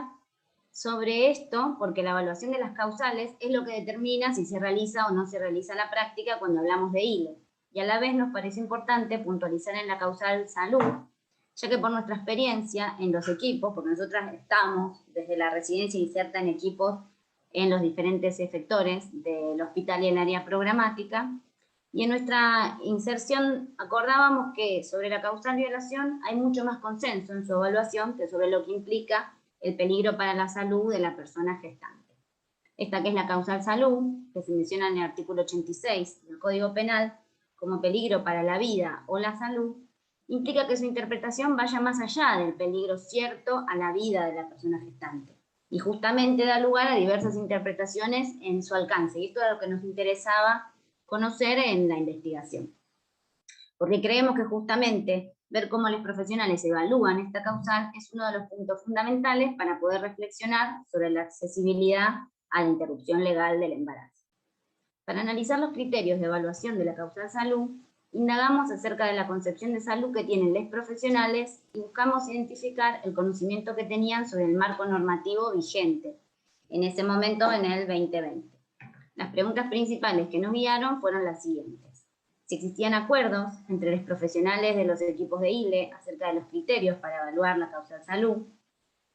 sobre esto porque la evaluación de las causales es lo que determina si se realiza o no se realiza la práctica cuando hablamos de ILE. Y a la vez nos parece importante puntualizar en la causal salud, ya que por nuestra experiencia en los equipos, porque nosotras estamos desde la residencia inserta en equipos en los diferentes sectores del hospital y el área programática, y en nuestra inserción acordábamos que sobre la causal violación hay mucho más consenso en su evaluación que sobre lo que implica el peligro para la salud de la persona gestante. Esta que es la causal salud, que se menciona en el artículo 86 del Código Penal, como peligro para la vida o la salud, implica que su interpretación vaya más allá del peligro cierto a la vida de la persona gestante. Y justamente da lugar a diversas interpretaciones en su alcance. Y esto es lo que nos interesaba conocer en la investigación. Porque creemos que justamente ver cómo los profesionales evalúan esta causal es uno de los puntos fundamentales para poder reflexionar sobre la accesibilidad a la interrupción legal del embarazo. Para analizar los criterios de evaluación de la causal salud, indagamos acerca de la concepción de salud que tienen los profesionales y buscamos identificar el conocimiento que tenían sobre el marco normativo vigente, en ese momento en el 2020. Las preguntas principales que nos guiaron fueron las siguientes. Si existían acuerdos entre los profesionales de los equipos de ILE acerca de los criterios para evaluar la causal salud,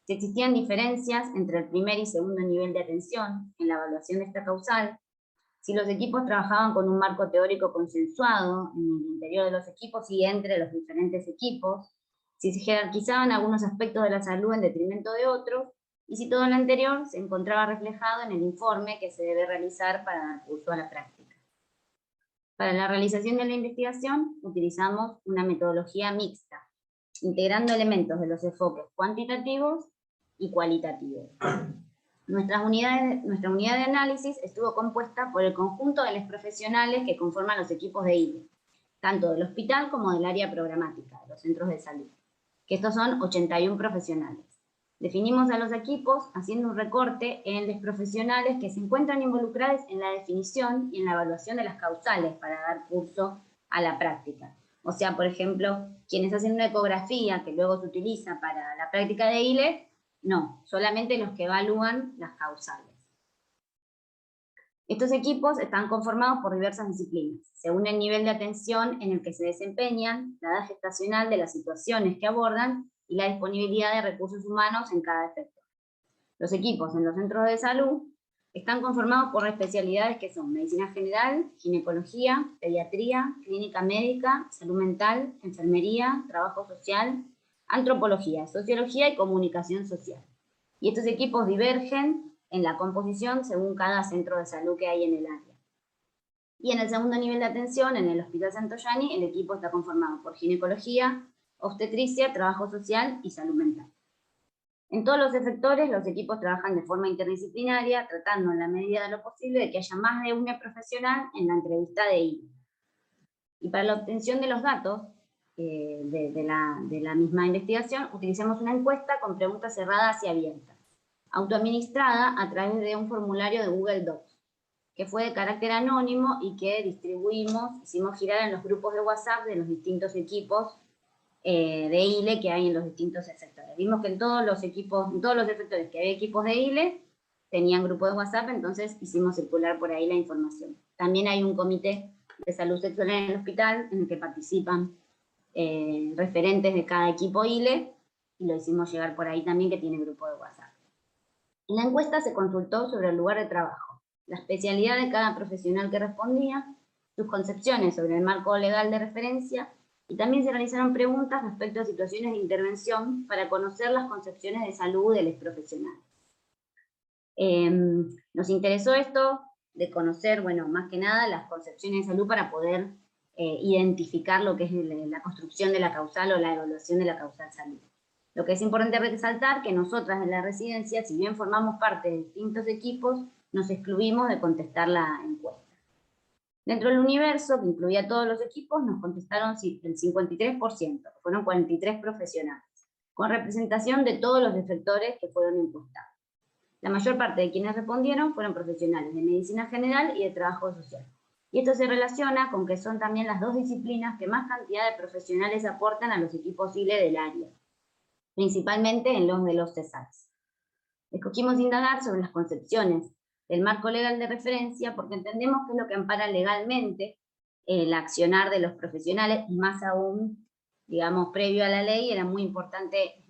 si existían diferencias entre el primer y segundo nivel de atención en la evaluación de esta causal, si los equipos trabajaban con un marco teórico consensuado en el interior de los equipos y entre los diferentes equipos, si se jerarquizaban algunos aspectos de la salud en detrimento de otros, y si todo lo anterior se encontraba reflejado en el informe que se debe realizar para dar curso a la práctica. Para la realización de la investigación utilizamos una metodología mixta, integrando elementos de los enfoques cuantitativos y cualitativos. Nuestra unidad de análisis estuvo compuesta por el conjunto de los profesionales que conforman los equipos de ILE, tanto del hospital como del área programática, de los centros de salud, que estos son 81 profesionales. Definimos a los equipos haciendo un recorte en los profesionales que se encuentran involucrados en la definición y en la evaluación de las causales para dar curso a la práctica. O sea, por ejemplo, quienes hacen una ecografía que luego se utiliza para la práctica de ILE, no, solamente los que evalúan las causales. Estos equipos están conformados por diversas disciplinas, según el nivel de atención en el que se desempeñan, la edad gestacional de las situaciones que abordan y la disponibilidad de recursos humanos en cada sector. Los equipos en los centros de salud están conformados por especialidades que son medicina general, ginecología, pediatría, clínica médica, salud mental, enfermería, trabajo social, antropología, sociología y comunicación social. Y estos equipos divergen en la composición según cada centro de salud que hay en el área. Y en el segundo nivel de atención, en el Hospital Santoyani, el equipo está conformado por ginecología, obstetricia, trabajo social y salud mental. En todos los efectores, los equipos trabajan de forma interdisciplinaria, tratando en la medida de lo posible de que haya más de una profesional en la entrevista de ILE. Y para la obtención de los datos de la misma investigación, utilizamos una encuesta con preguntas cerradas y abiertas, autoadministrada a través de un formulario de Google Docs, que fue de carácter anónimo y que hicimos girar en los grupos de WhatsApp de los distintos equipos de ILE que hay en los distintos sectores. Vimos que en todos los sectores que había equipos de ILE, tenían grupos de WhatsApp, entonces hicimos circular por ahí la información. También hay un comité de salud sexual en el hospital, en el que participan referentes de cada equipo ILE, y lo hicimos llegar por ahí también, que tiene grupo de WhatsApp. En la encuesta se consultó sobre el lugar de trabajo, la especialidad de cada profesional que respondía, sus concepciones sobre el marco legal de referencia, y también se realizaron preguntas respecto a situaciones de intervención para conocer las concepciones de salud de los profesionales. Nos interesó esto de conocer, bueno, más que nada las concepciones de salud para poder identificar lo que es la construcción de la causal o la evaluación de la causal salud. Lo que es importante resaltar que nosotras en la residencia, si bien formamos parte de distintos equipos, nos excluimos de contestar la encuesta. Dentro del universo, que incluía a todos los equipos, nos contestaron el 53%, que fueron 43 profesionales, con representación de todos los efectores que fueron encuestados. La mayor parte de quienes respondieron fueron profesionales de medicina general y de trabajo social. Y esto se relaciona con que son también las dos disciplinas que más cantidad de profesionales aportan a los equipos ILE del área, principalmente en los de los CESACs. Escogimos indagar sobre las concepciones del marco legal de referencia porque entendemos que es lo que ampara legalmente el accionar de los profesionales, y más aún, digamos, previo a la ley, era muy importante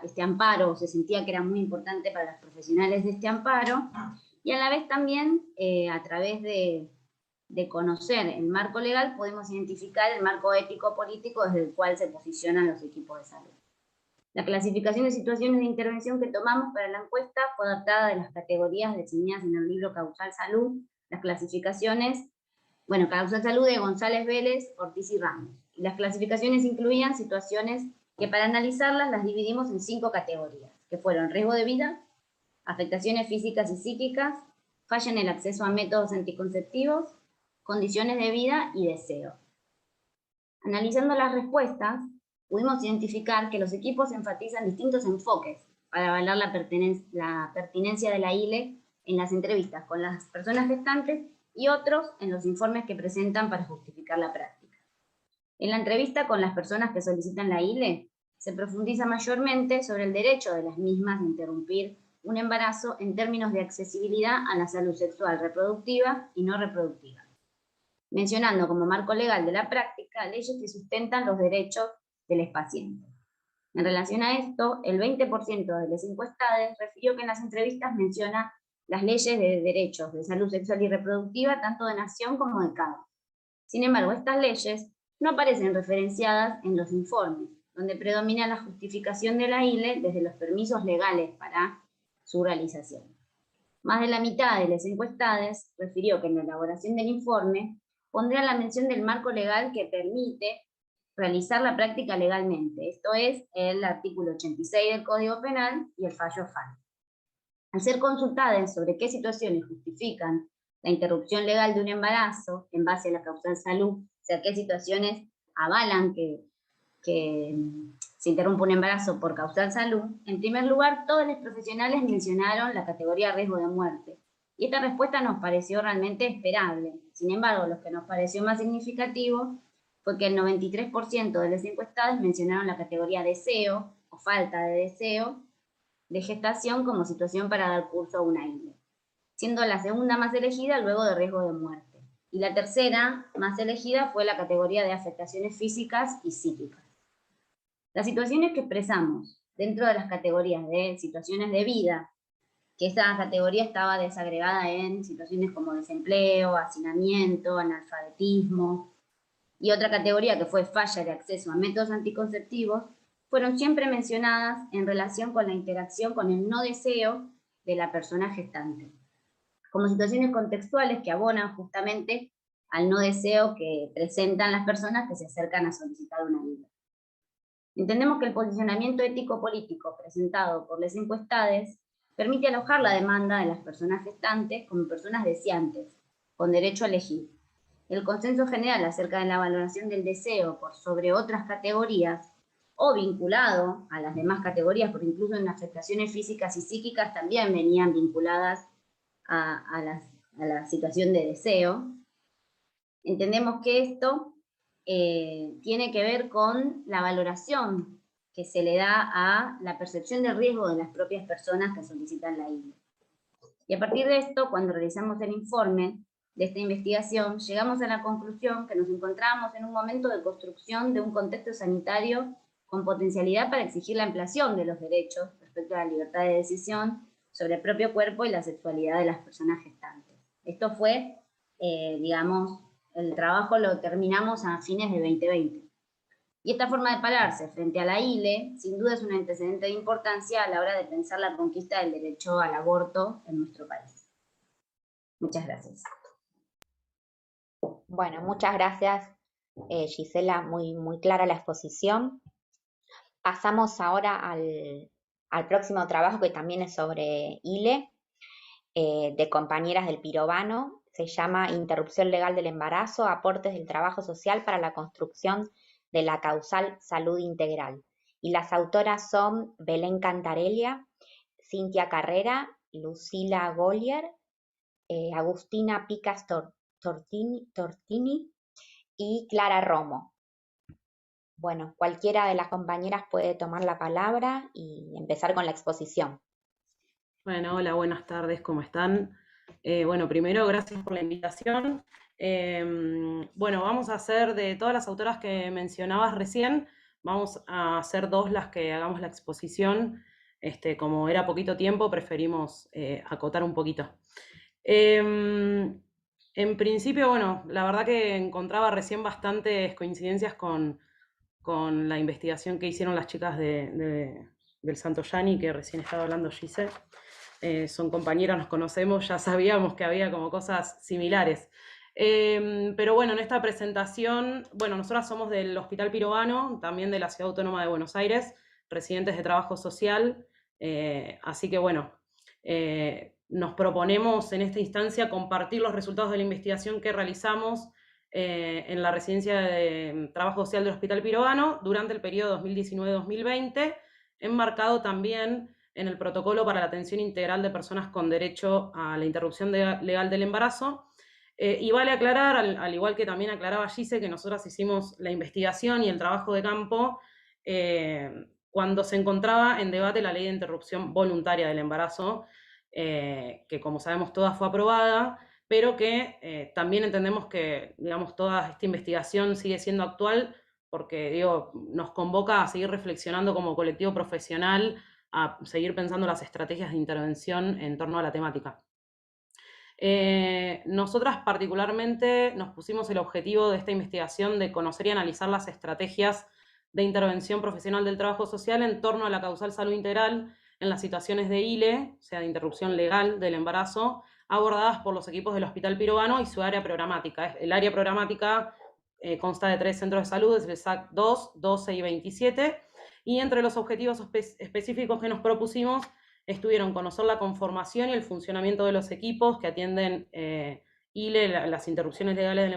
este amparo, se sentía que era muy importante para los profesionales de este amparo, y a la vez también, a través de conocer el marco legal, podemos identificar el marco ético-político desde el cual se posicionan los equipos de salud. La clasificación de situaciones de intervención que tomamos para la encuesta fue adaptada de las categorías definidas en el libro Causal Salud, las clasificaciones, bueno, Causal Salud de González Vélez, Ortiz y Ramos. Y las clasificaciones incluían situaciones que para analizarlas las dividimos en 5 categorías, que fueron riesgo de vida, afectaciones físicas y psíquicas, falla en el acceso a métodos anticonceptivos, condiciones de vida y deseo. Analizando las respuestas, pudimos identificar que los equipos enfatizan distintos enfoques para avalar la pertinencia de la ILE en las entrevistas con las personas gestantes y otros en los informes que presentan para justificar la práctica. En la entrevista con las personas que solicitan la ILE, se profundiza mayormente sobre el derecho de las mismas de interrumpir un embarazo en términos de accesibilidad a la salud sexual reproductiva y no reproductiva, mencionando como marco legal de la práctica leyes que sustentan los derechos de los pacientes. En relación a esto, el 20% de los encuestados refirió que en las entrevistas menciona las leyes de derechos de salud sexual y reproductiva tanto de nación como de cada. Sin embargo, estas leyes no aparecen referenciadas en los informes, donde predomina la justificación de la ILE desde los permisos legales para su realización. Más de la mitad de las encuestadas refirió que en la elaboración del informe pondría la mención del marco legal que permite realizar la práctica legalmente. Esto es el artículo 86 del Código Penal y el fallo FAL. Al ser consultadas sobre qué situaciones justifican la interrupción legal de un embarazo en base a la causal salud, o sea, qué situaciones avalan que se interrumpa un embarazo por causal salud, en primer lugar, todos los profesionales mencionaron la categoría riesgo de muerte. Y esta respuesta nos pareció realmente esperable. Sin embargo, lo que nos pareció más significativo fue que el 93% de las encuestadas mencionaron la categoría deseo o falta de deseo de gestación como situación para dar curso a una ILE, siendo la segunda más elegida luego de riesgo de muerte. Y la tercera más elegida fue la categoría de afectaciones físicas y psíquicas. Las situaciones que expresamos dentro de las categorías de situaciones de vida, que esa categoría estaba desagregada en situaciones como desempleo, hacinamiento, analfabetismo, y otra categoría que fue falla de acceso a métodos anticonceptivos, fueron siempre mencionadas en relación con la interacción con el no deseo de la persona gestante, como situaciones contextuales que abonan justamente al no deseo que presentan las personas que se acercan a solicitar una ayuda. Entendemos que el posicionamiento ético-político presentado por las encuestadas permite alojar la demanda de las personas gestantes como personas deseantes, con derecho a elegir. El consenso general acerca de la valoración del deseo por sobre otras categorías, o vinculado a las demás categorías, porque incluso en afectaciones físicas y psíquicas también venían vinculadas a la situación de deseo. Entendemos que esto tiene que ver con la valoración que se le da a la percepción de riesgo de las propias personas que solicitan la ILE. Y a partir de esto, cuando realizamos el informe de esta investigación, llegamos a la conclusión que nos encontramos en un momento de construcción de un contexto sanitario con potencialidad para exigir la ampliación de los derechos respecto a la libertad de decisión sobre el propio cuerpo y la sexualidad de las personas gestantes. Esto fue, digamos, el trabajo lo terminamos a fines de 2020. Y esta forma de pararse frente a la ILE, sin duda es un antecedente de importancia a la hora de pensar la conquista del derecho al aborto en nuestro país. Muchas gracias. Bueno, muchas gracias, Gisela, muy clara la exposición. Pasamos ahora al próximo trabajo, que también es sobre ILE, de compañeras del Pirovano. Se llama Interrupción legal del embarazo, aportes del trabajo social para la construcción de la causal salud integral. Y las autoras son Belén Cantarella, Cintia Carrera, Lucila Golier, Agustina Picas Tortini y Clara Romo. Bueno, cualquiera de las compañeras puede tomar la palabra y empezar con la exposición. Bueno, hola, buenas tardes, ¿cómo están? Bueno, primero, gracias por la invitación. Bueno, vamos a hacer de todas las autoras que mencionabas recién, vamos a hacer dos las que hagamos la exposición. Como era poquito tiempo, preferimos acotar un poquito. En principio, bueno, la verdad que encontraba recién bastantes coincidencias con la investigación que hicieron las chicas del Santo Yani, que recién estaba hablando Giselle. Son compañeras, nos conocemos, ya sabíamos que había como cosas similares. Pero bueno, en esta presentación, bueno, nosotras somos del Hospital Pirovano, también de la Ciudad Autónoma de Buenos Aires, residentes de trabajo social, así que bueno, nos proponemos en esta instancia compartir los resultados de la investigación que realizamos en la residencia de trabajo social del Hospital Pirovano durante el periodo 2019-2020, enmarcado también en el protocolo para la atención integral de personas con derecho a la interrupción legal del embarazo. Y vale aclarar, al igual que también aclaraba Gise, que nosotras hicimos la investigación y el trabajo de campo cuando se encontraba en debate la ley de interrupción voluntaria del embarazo, que como sabemos todas fue aprobada, pero que también entendemos que, digamos, toda esta investigación sigue siendo actual porque, digo, nos convoca a seguir reflexionando como colectivo profesional, a seguir pensando las estrategias de intervención en torno a la temática. Nosotras particularmente nos pusimos el objetivo de esta investigación de conocer y analizar las estrategias de intervención profesional del trabajo social en torno a la causal salud integral, en las situaciones de ILE, o sea, de interrupción legal del embarazo, abordadas por los equipos del Hospital Pirovano y su área programática. El área programática consta de 3 centros de salud, es el SAC 2, 12 y 27, y entre los objetivos específicos que nos propusimos estuvieron conocer la conformación y el funcionamiento de los equipos que atienden ILE, las interrupciones legales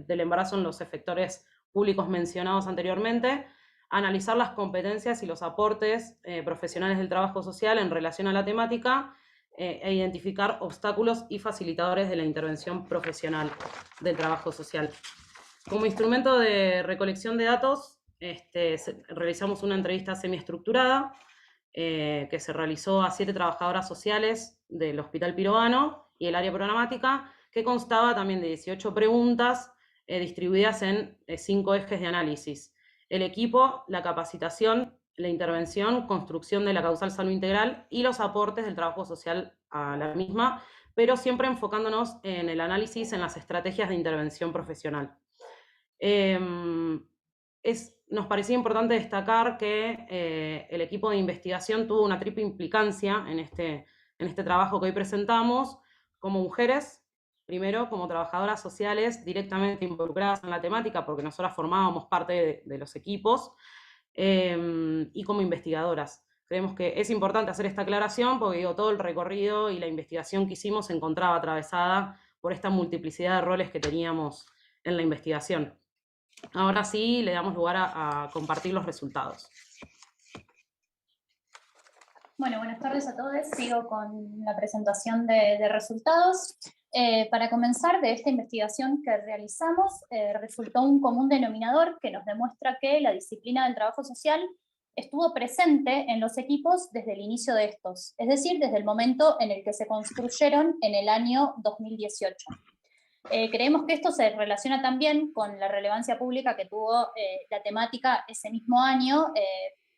del embarazo en los efectores públicos mencionados anteriormente, analizar las competencias y los aportes profesionales del trabajo social en relación a la temática, e identificar obstáculos y facilitadores de la intervención profesional del trabajo social. Como instrumento de recolección de datos, realizamos una entrevista semiestructurada que se realizó a 7 trabajadoras sociales del Hospital Pirovano y el área programática, que constaba también de 18 preguntas distribuidas en 5 ejes de análisis: el equipo, la capacitación, la intervención, construcción de la causal salud integral y los aportes del trabajo social a la misma, pero siempre enfocándonos en el análisis, en las estrategias de intervención profesional. Nos parecía importante destacar que el equipo de investigación tuvo una triple implicancia en este trabajo que hoy presentamos, como mujeres, primero como trabajadoras sociales directamente involucradas en la temática, porque nosotras formábamos parte de los equipos, y como investigadoras. Creemos que es importante hacer esta aclaración porque todo el recorrido y la investigación que hicimos se encontraba atravesada por esta multiplicidad de roles que teníamos en la investigación. Ahora sí, le damos lugar a compartir los resultados. Bueno, buenas tardes a todos. Sigo con la presentación de resultados. Para comenzar, de esta investigación que realizamos, resultó un común denominador que nos demuestra que la disciplina del trabajo social estuvo presente en los equipos desde el inicio de estos, es decir, desde el momento en el que se construyeron en el año 2018. Creemos que esto se relaciona también con la relevancia pública que tuvo la temática ese mismo año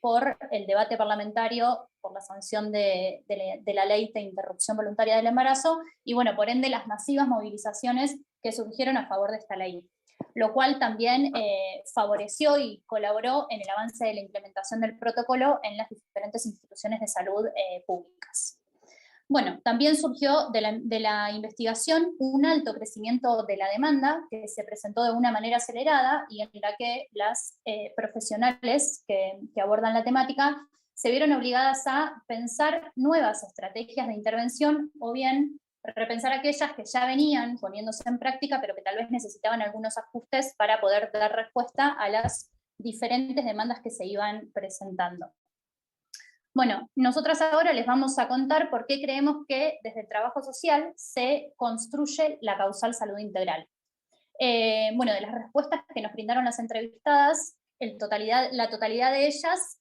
por el debate parlamentario, por la sanción de la ley de interrupción voluntaria del embarazo, y bueno, por ende las masivas movilizaciones que surgieron a favor de esta ley, lo cual también favoreció y colaboró en el avance de la implementación del protocolo en las diferentes instituciones de salud públicas. Bueno, también surgió de la investigación un alto crecimiento de la demanda que se presentó de una manera acelerada y en la que las profesionales que abordan la temática se vieron obligadas a pensar nuevas estrategias de intervención o bien repensar aquellas que ya venían poniéndose en práctica pero que tal vez necesitaban algunos ajustes para poder dar respuesta a las diferentes demandas que se iban presentando. Bueno, nosotras ahora les vamos a contar por qué creemos que desde el trabajo social se construye la causal salud integral. Bueno, de las respuestas que nos brindaron las entrevistadas, la totalidad de ellas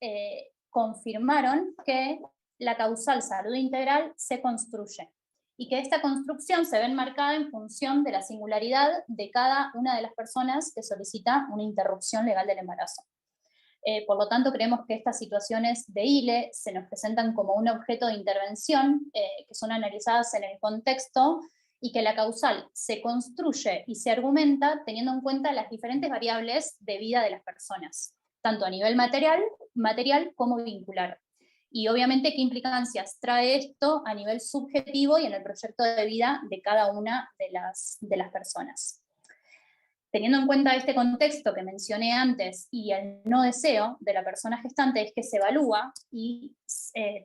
confirmaron que la causal salud integral se construye y que esta construcción se ve enmarcada en función de la singularidad de cada una de las personas que solicita una interrupción legal del embarazo. Por lo tanto, creemos que estas situaciones de ILE se nos presentan como un objeto de intervención que son analizadas en el contexto y que la causal se construye y se argumenta teniendo en cuenta las diferentes variables de vida de las personas, tanto a nivel material como vincular. Y obviamente qué implicancias trae esto a nivel subjetivo y en el proyecto de vida de cada una de las personas. Teniendo en cuenta este contexto que mencioné antes y el no deseo de la persona gestante, es que se evalúa y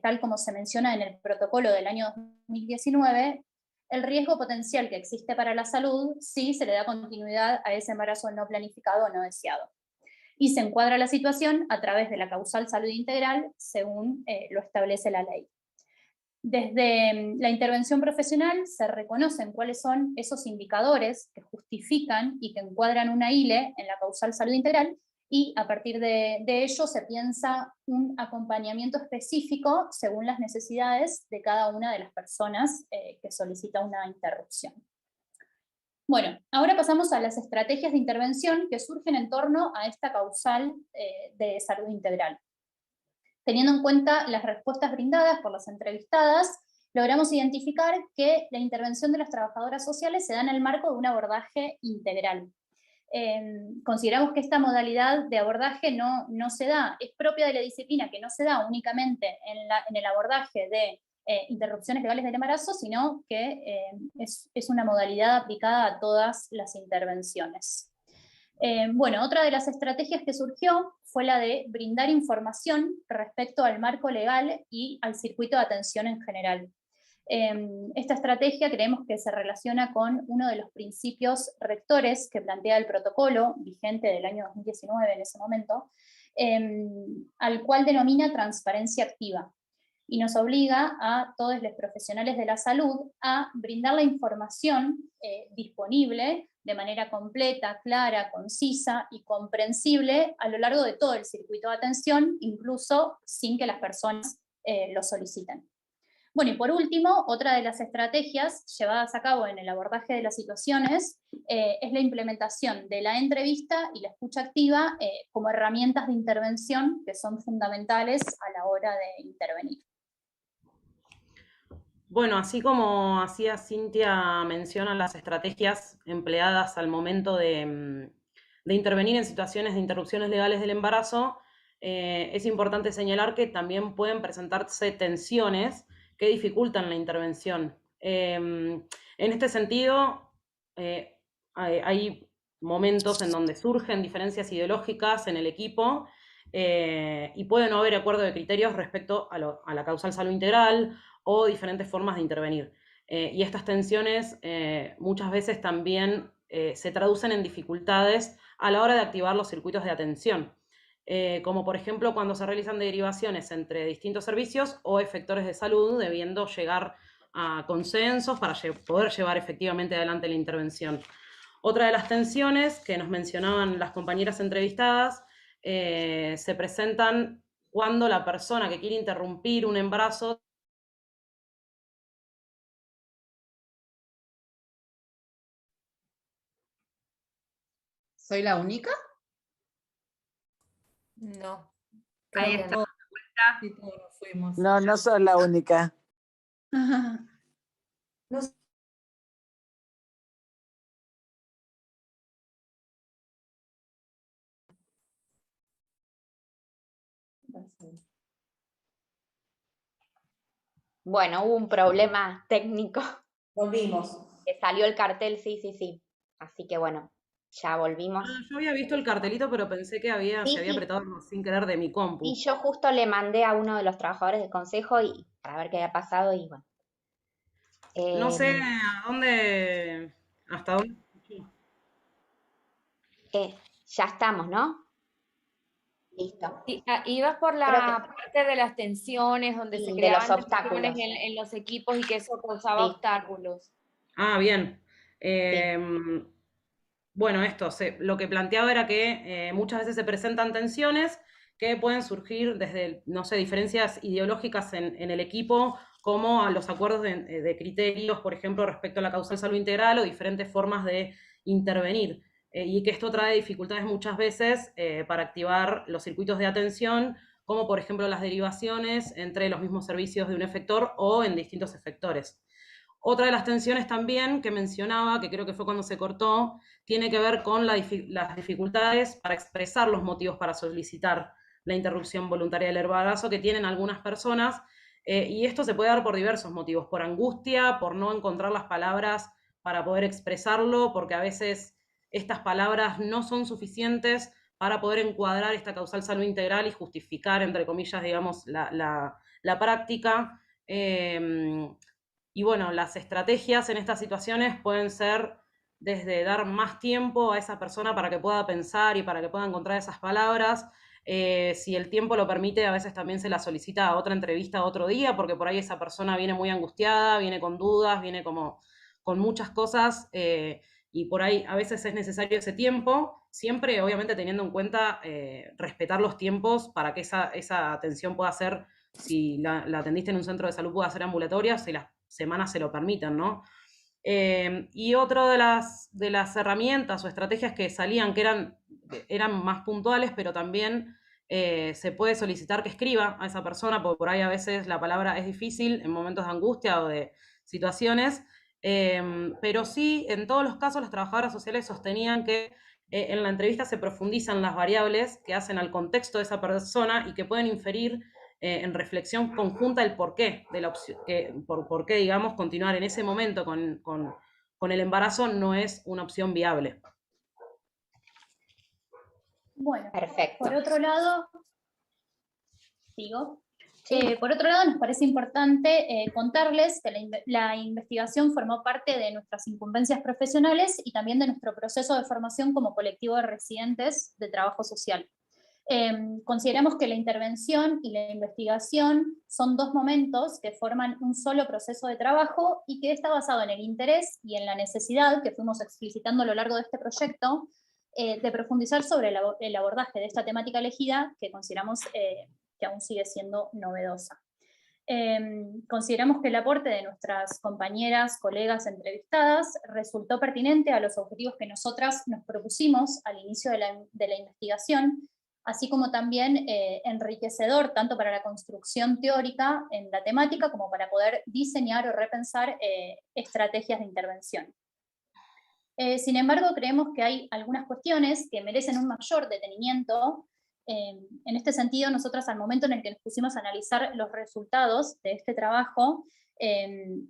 tal como se menciona en el protocolo del año 2019, el riesgo potencial que existe para la salud si se le da continuidad a ese embarazo no planificado o no deseado. Y se encuadra la situación a través de la causal salud integral según lo establece la ley. Desde la intervención profesional se reconocen cuáles son esos indicadores que justifican y que encuadran una ILE en la causal salud integral y a partir de ello se piensa un acompañamiento específico según las necesidades de cada una de las personas que solicita una interrupción. Bueno, ahora pasamos a las estrategias de intervención que surgen en torno a esta causal de salud integral. Teniendo en cuenta las respuestas brindadas por las entrevistadas, logramos identificar que la intervención de las trabajadoras sociales se da en el marco de un abordaje integral, Consideramos que esta modalidad de abordaje no se da, es propia de la disciplina, que no se da únicamente en el abordaje de interrupciones legales del embarazo, sino que es una modalidad aplicada a todas las intervenciones. Bueno, otra de las estrategias que surgió fue la de brindar información respecto al marco legal y al circuito de atención en general. Esta estrategia creemos que se relaciona con uno de los principios rectores que plantea el protocolo vigente del año 2019 en ese momento, al cual denomina transparencia activa, y nos obliga a todos los profesionales de la salud a brindar la información disponible de manera completa, clara, concisa y comprensible a lo largo de todo el circuito de atención, incluso sin que las personas lo soliciten. Bueno, y por último, otra de las estrategias llevadas a cabo en el abordaje de las situaciones es la implementación de la entrevista y la escucha activa como herramientas de intervención que son fundamentales a la hora de intervenir. Bueno, así como hacía Cintia mención a las estrategias empleadas al momento de intervenir en situaciones de interrupciones legales del embarazo, es importante señalar que también pueden presentarse tensiones que dificultan la intervención. En este sentido, hay momentos en donde surgen diferencias ideológicas en el equipo y puede no haber acuerdo de criterios respecto a la causal salud integral o diferentes formas de intervenir. Y estas tensiones muchas veces también se traducen en dificultades a la hora de activar los circuitos de atención, como por ejemplo cuando se realizan derivaciones entre distintos servicios o efectores de salud, debiendo llegar a consensos para poder llevar efectivamente adelante la intervención. Otra de las tensiones que nos mencionaban las compañeras entrevistadas se presentan cuando la persona que quiere interrumpir un embarazo ¿Soy la única? No. Ahí Creo que está. no. Sí, todos nos fuimos. No, no soy la única. No sé. Bueno, hubo un problema técnico. Volvimos. Que salió el cartel, sí. Así que bueno, ya volvimos. Yo había visto el cartelito, pero pensé que se había apretado sin querer de mi compu. Y yo justo le mandé a uno de los trabajadores del consejo y para ver qué había pasado y bueno. No sé hasta dónde. Ya estamos, ¿no? Listo. Ibas por la parte de las tensiones, donde se creaban los obstáculos tensiones en los equipos y que eso causaba obstáculos. Ah, bien. Bueno, lo que planteaba era que muchas veces se presentan tensiones que pueden surgir desde, no sé, diferencias ideológicas en el equipo, como a los acuerdos de criterios, por ejemplo, respecto a la causal salud integral o diferentes formas de intervenir. Y que esto trae dificultades muchas veces para activar los circuitos de atención, como por ejemplo las derivaciones entre los mismos servicios de un efector o en distintos efectores. Otra de las tensiones también que mencionaba, que creo que fue cuando se cortó, tiene que ver con las dificultades para expresar los motivos para solicitar la interrupción voluntaria del embarazo que tienen algunas personas, y esto se puede dar por diversos motivos, por angustia, por no encontrar las palabras para poder expresarlo, porque a veces estas palabras no son suficientes para poder encuadrar esta causal salud integral y justificar, entre comillas, digamos, la práctica. Y bueno, las estrategias en estas situaciones pueden ser desde dar más tiempo a esa persona para que pueda pensar y para que pueda encontrar esas palabras. Si el tiempo lo permite, a veces también se la solicita a otra entrevista otro día, porque por ahí esa persona viene muy angustiada, viene con dudas, viene como con muchas cosas, y por ahí a veces es necesario ese tiempo, siempre obviamente teniendo en cuenta respetar los tiempos para que esa atención pueda ser, si la atendiste en un centro de salud, pueda ser ambulatoria, si las semanas se lo permitan, ¿no? Y otra de las herramientas o estrategias que salían, que eran más puntuales, pero también se puede solicitar que escriba a esa persona, porque por ahí a veces la palabra es difícil en momentos de angustia o de situaciones, pero sí, en todos los casos las trabajadoras sociales sostenían que en la entrevista se profundizan las variables que hacen al contexto de esa persona y que pueden inferir en reflexión conjunta el porqué de la opción, por qué, digamos, continuar en ese momento con el embarazo no es una opción viable. Bueno, Perfecto. por otro lado, sigo. Sí. Por otro lado, nos parece importante contarles que la investigación formó parte de nuestras incumbencias profesionales y también de nuestro proceso de formación como colectivo de residentes de trabajo social. Consideramos que la intervención y la investigación son dos momentos que forman un solo proceso de trabajo y que está basado en el interés y en la necesidad que fuimos explicitando a lo largo de este proyecto de profundizar sobre el abordaje de esta temática elegida que consideramos que aún sigue siendo novedosa. Consideramos que el aporte de nuestras compañeras, colegas entrevistadas resultó pertinente a los objetivos que nosotras nos propusimos al inicio de la investigación, así como también enriquecedor tanto para la construcción teórica en la temática como para poder diseñar o repensar estrategias de intervención. Sin embargo, creemos que hay algunas cuestiones que merecen un mayor detenimiento. En este sentido, nosotras al momento en el que nos pusimos a analizar los resultados de este trabajo,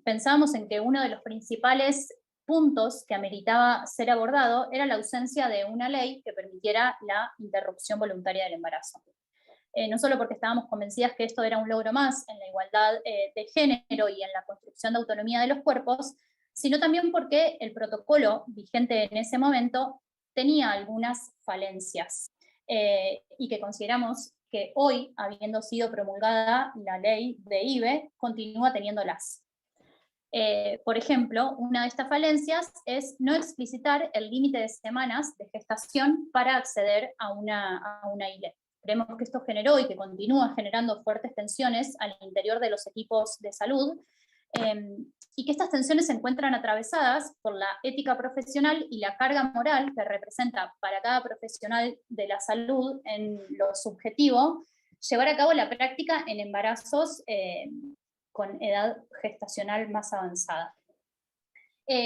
pensábamos en que uno de los principales puntos que ameritaba ser abordado era la ausencia de una ley que permitiera la interrupción voluntaria del embarazo. No solo porque estábamos convencidas que esto era un logro más en la igualdad de género y en la construcción de autonomía de los cuerpos, sino también porque el protocolo vigente en ese momento tenía algunas falencias y que consideramos que hoy, habiendo sido promulgada la ley de IVE, continúa teniéndolas. Por ejemplo, una de estas falencias es no explicitar el límite de semanas de gestación para acceder a una ILE. Creemos que esto generó y que continúa generando fuertes tensiones al interior de los equipos de salud, y que estas tensiones se encuentran atravesadas por la ética profesional y la carga moral que representa para cada profesional de la salud en lo subjetivo llevar a cabo la práctica en embarazos con edad gestacional más avanzada.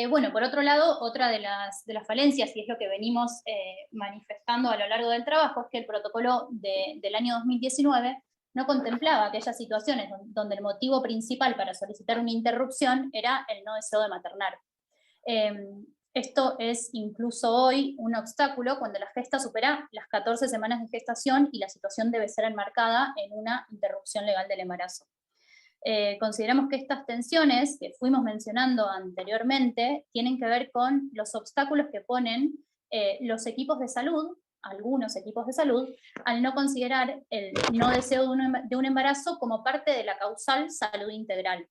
Bueno, por otro lado, otra de las falencias, y es lo que venimos manifestando a lo largo del trabajo, es que el protocolo del año 2019 no contemplaba aquellas situaciones donde el motivo principal para solicitar una interrupción era el no deseo de maternar. Esto es incluso hoy un obstáculo cuando la gesta supera las 14 semanas de gestación y la situación debe ser enmarcada en una interrupción legal del embarazo. Consideramos que estas tensiones que fuimos mencionando anteriormente tienen que ver con los obstáculos que ponen los equipos de salud, algunos equipos de salud, al no considerar el no deseo de un embarazo como parte de la causal salud integral.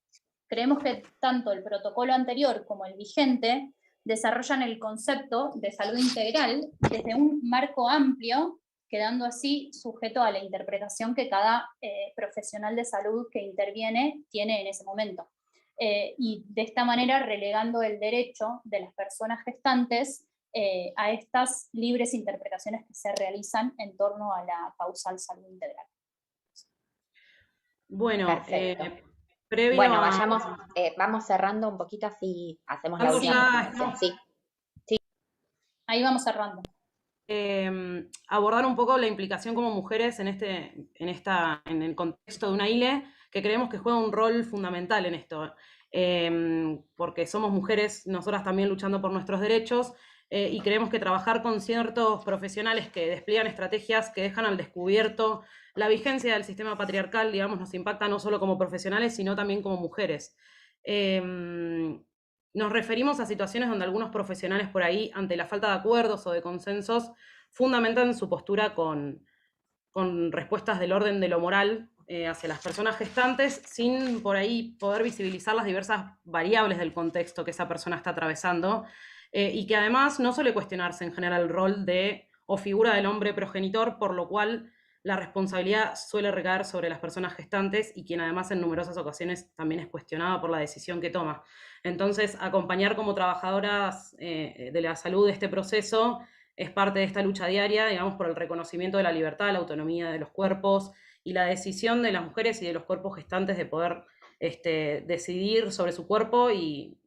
Creemos que tanto el protocolo anterior como el vigente desarrollan el concepto de salud integral desde un marco amplio, quedando así sujeto a la interpretación que cada profesional de salud que interviene tiene en ese momento. Y de esta manera relegando el derecho de las personas gestantes a estas libres interpretaciones que se realizan en torno a la causal salud integral. Bueno, previo bueno, a... vamos cerrando un poquito así hacemos la Algo última. ya- Sí. Ahí vamos cerrando. Abordar un poco la implicación como mujeres en el contexto de una ILE, que creemos que juega un rol fundamental en esto, porque somos mujeres, nosotras también luchando por nuestros derechos, y creemos que trabajar con ciertos profesionales que despliegan estrategias que dejan al descubierto la vigencia del sistema patriarcal, digamos, nos impacta no solo como profesionales, sino también como mujeres. Nos referimos a situaciones donde algunos profesionales por ahí, ante la falta de acuerdos o de consensos, fundamentan su postura con respuestas del orden de lo moral hacia las personas gestantes, sin por ahí poder visibilizar las diversas variables del contexto que esa persona está atravesando, y que además no suele cuestionarse en general el rol o figura del hombre progenitor, por lo cual la responsabilidad suele recaer sobre las personas gestantes y quien además en numerosas ocasiones también es cuestionada por la decisión que toma. Entonces, acompañar como trabajadoras de la salud este proceso es parte de esta lucha diaria, digamos, por el reconocimiento de la libertad, la autonomía de los cuerpos y la decisión de las mujeres y de los cuerpos gestantes de poder decidir sobre su cuerpo y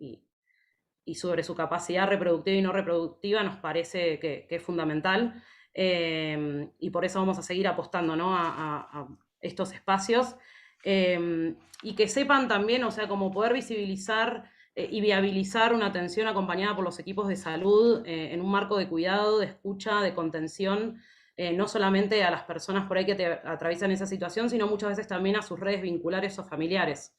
y sobre su capacidad reproductiva y no reproductiva nos parece que es fundamental, y por eso vamos a seguir apostando, ¿no?, a estos espacios, y que sepan también, o sea, como poder visibilizar y viabilizar una atención acompañada por los equipos de salud en un marco de cuidado, de escucha, de contención, no solamente a las personas por ahí que atraviesan esa situación, sino muchas veces también a sus redes vinculares o familiares.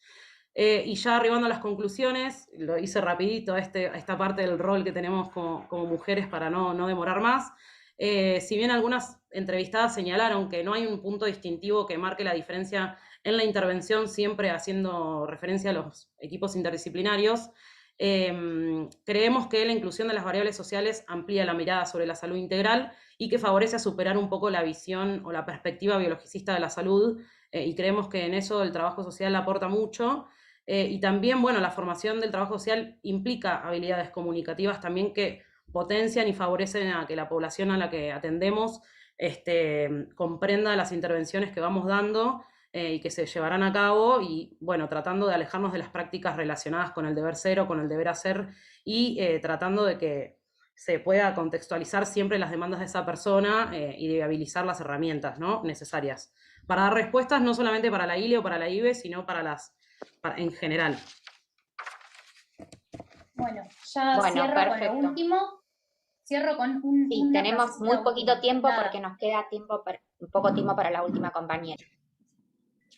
Y ya arribando a las conclusiones, lo hice rapidito esta parte del rol que tenemos como mujeres para no demorar más. Si bien algunas entrevistadas señalaron que no hay un punto distintivo que marque la diferencia en la intervención, siempre haciendo referencia a los equipos interdisciplinarios, creemos que la inclusión de las variables sociales amplía la mirada sobre la salud integral y que favorece a superar un poco la visión o la perspectiva biologicista de la salud, y creemos que en eso el trabajo social aporta mucho. Y también, bueno, la formación del trabajo social implica habilidades comunicativas también que potencian y favorecen a que la población a la que atendemos comprenda las intervenciones que vamos dando y que se llevarán a cabo, y bueno, tratando de alejarnos de las prácticas relacionadas con el deber ser o con el deber hacer, y tratando de que se pueda contextualizar siempre las demandas de esa persona y de viabilizar las herramientas, ¿no?, necesarias para dar respuestas no solamente para la ILE o para la IBE, sino en general. Bueno, ya Bueno, cierro perfecto. con lo último. Cierro con Sí, una tenemos frasecita muy poquito última. tiempo Nada. porque nos queda poco tiempo para la última compañera.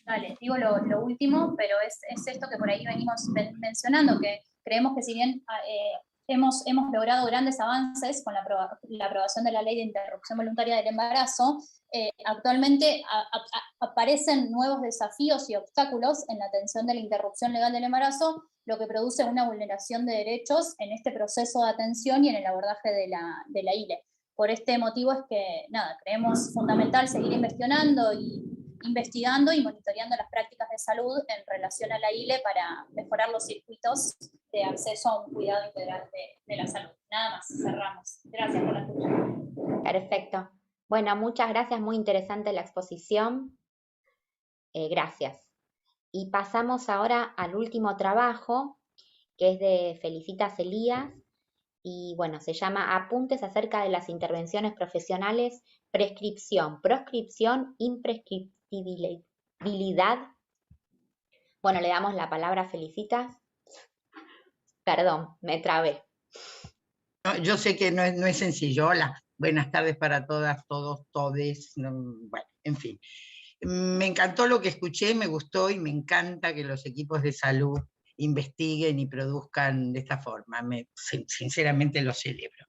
Dale, digo lo último, pero es esto que por ahí venimos mencionando, que creemos que si bien hemos logrado grandes avances con la aprobación de la ley de interrupción voluntaria del embarazo, actualmente aparecen nuevos desafíos y obstáculos en la atención de la interrupción legal del embarazo, lo que produce una vulneración de derechos en este proceso de atención y en el abordaje de la ILE. Por este motivo es que, nada, creemos fundamental seguir investigando y monitoreando las prácticas de salud en relación a la ILE para mejorar los circuitos de acceso a un cuidado integral de la salud. Nada más, cerramos. Gracias por la escucha. Perfecto. Bueno, muchas gracias, muy interesante la exposición. Gracias. Y pasamos ahora al último trabajo, que es de Felicitas Elías, y bueno, se llama Apuntes acerca de las intervenciones profesionales, prescripción, proscripción, imprescriptibilidad. Bueno, le damos la palabra a Felicitas. Perdón, me trabé. No, yo sé que no es sencillo. Hola, buenas tardes para todas, todos, todes. Bueno, en fin. Me encantó lo que escuché, me gustó y me encanta que los equipos de salud investiguen y produzcan de esta forma. Sinceramente lo celebro.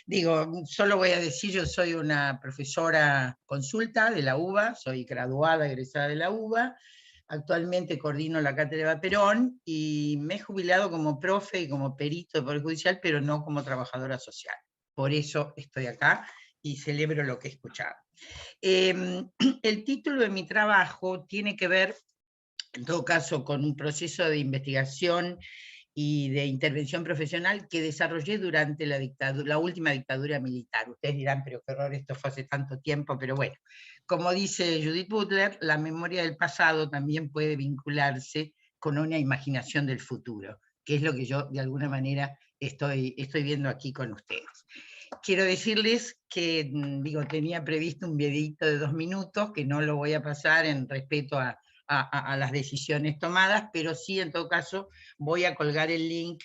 Digo, solo voy a decir, yo soy una profesora consulta de la UBA, soy graduada, egresada de la UBA, actualmente coordino la cátedra Eva Perón y me he jubilado como profe y como perito de Poder Judicial, pero no como trabajadora social. Por eso estoy acá y celebro lo que he escuchado. El título de mi trabajo tiene que ver, en todo caso, con un proceso de investigación y de intervención profesional que desarrollé durante la última dictadura militar. Ustedes dirán, pero qué horror, esto fue hace tanto tiempo, pero bueno, como dice Judith Butler, la memoria del pasado también puede vincularse con una imaginación del futuro, que es lo que yo de alguna manera estoy viendo aquí con ustedes. Quiero decirles que, digo, tenía previsto un videito de 2 minutos, que no lo voy a pasar en respeto a las decisiones tomadas, pero sí, en todo caso, voy a colgar el link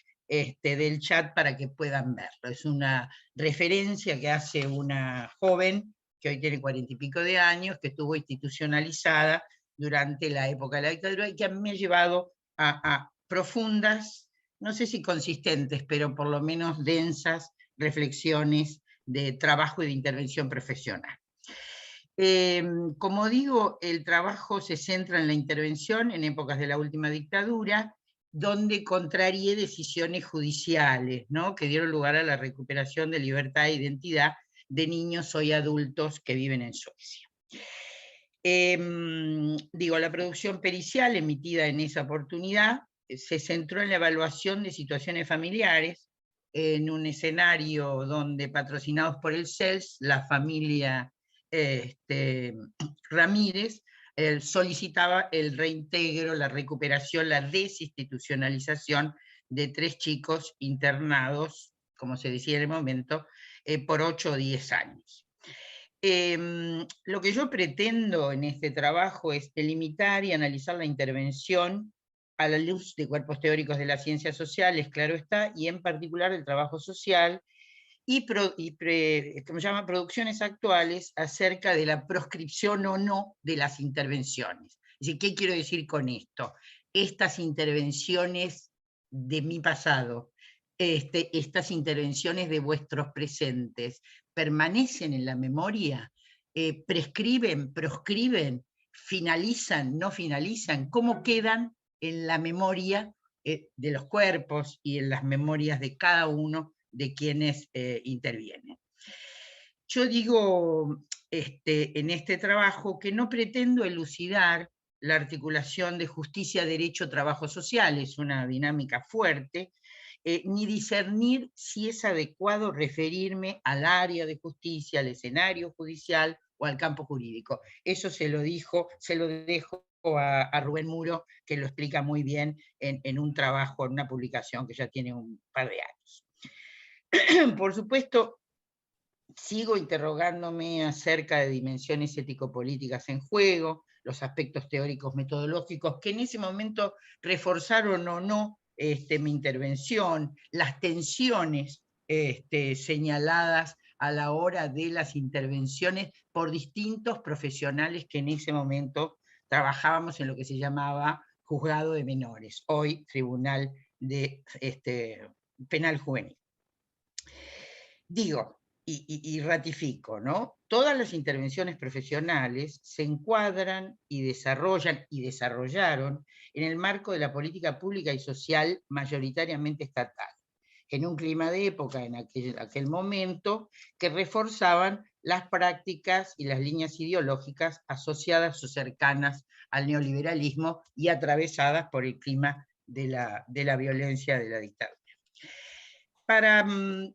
del chat para que puedan verlo. Es una referencia que hace una joven, que hoy tiene 40 y pico de años, que estuvo institucionalizada durante la época de la dictadura y que a mí me ha llevado a profundas, no sé si consistentes, pero por lo menos densas reflexiones de trabajo y de intervención profesional. Como digo, el trabajo se centra en la intervención en épocas de la última dictadura, donde contrarié decisiones judiciales, ¿no?, que dieron lugar a la recuperación de libertad e identidad de niños hoy adultos que viven en Suecia. Digo, la producción pericial emitida en esa oportunidad se centró en la evaluación de situaciones familiares, en un escenario donde, patrocinados por el CELS, la familia Ramírez solicitaba el reintegro, la recuperación, la desinstitucionalización de 3 chicos internados, como se decía en el momento, por 8 o 10 años. Lo que yo pretendo en este trabajo es delimitar y analizar la intervención a la luz de cuerpos teóricos de las ciencias sociales, claro está, y en particular del trabajo social, y ¿cómo se llama? Producciones actuales acerca de la proscripción o no de las intervenciones. Es decir, ¿qué quiero decir con esto? Estas intervenciones de mi pasado, estas intervenciones de vuestros presentes, ¿permanecen en la memoria? ¿Prescriben, proscriben, finalizan, no finalizan? ¿Cómo quedan en la memoria de los cuerpos y en las memorias de cada uno de quienes intervienen? Yo digo en este trabajo que no pretendo elucidar la articulación de justicia, derecho, trabajo social, es una dinámica fuerte, ni discernir si es adecuado referirme al área de justicia, al escenario judicial o al campo jurídico. Eso se lo dejo a Rubén Muro, que lo explica muy bien en un trabajo, en una publicación que ya tiene un par de años. Por supuesto, sigo interrogándome acerca de dimensiones ético-políticas en juego, los aspectos teóricos metodológicos que en ese momento reforzaron o no mi intervención, las tensiones señaladas a la hora de las intervenciones por distintos profesionales que en ese momento trabajábamos en lo que se llamaba juzgado de menores, hoy Tribunal de Penal Juvenil. Digo, y ratifico, ¿no? Todas las intervenciones profesionales se encuadran y desarrollan y desarrollaron en el marco de la política pública y social mayoritariamente estatal, en un clima de época, en aquel momento, que reforzaban las prácticas y las líneas ideológicas asociadas o cercanas al neoliberalismo y atravesadas por el clima de la violencia de la dictadura. Para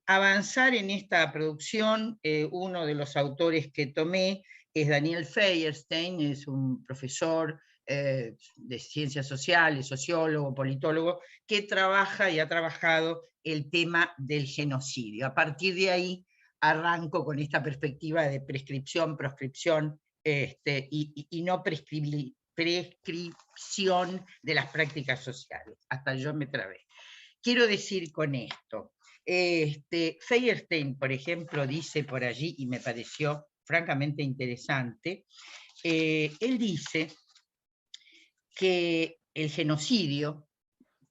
avanzar en esta producción, uno de los autores que tomé es Daniel Feuerstein, es un profesor de ciencias sociales, sociólogo, politólogo, que trabaja y ha trabajado el tema del genocidio. A partir de ahí arranco con esta perspectiva de prescripción, proscripción y no prescripción de las prácticas sociales. Hasta yo me trabé. Quiero decir con esto, Feuerstein, por ejemplo, dice por allí, y me pareció francamente interesante, él dice que el genocidio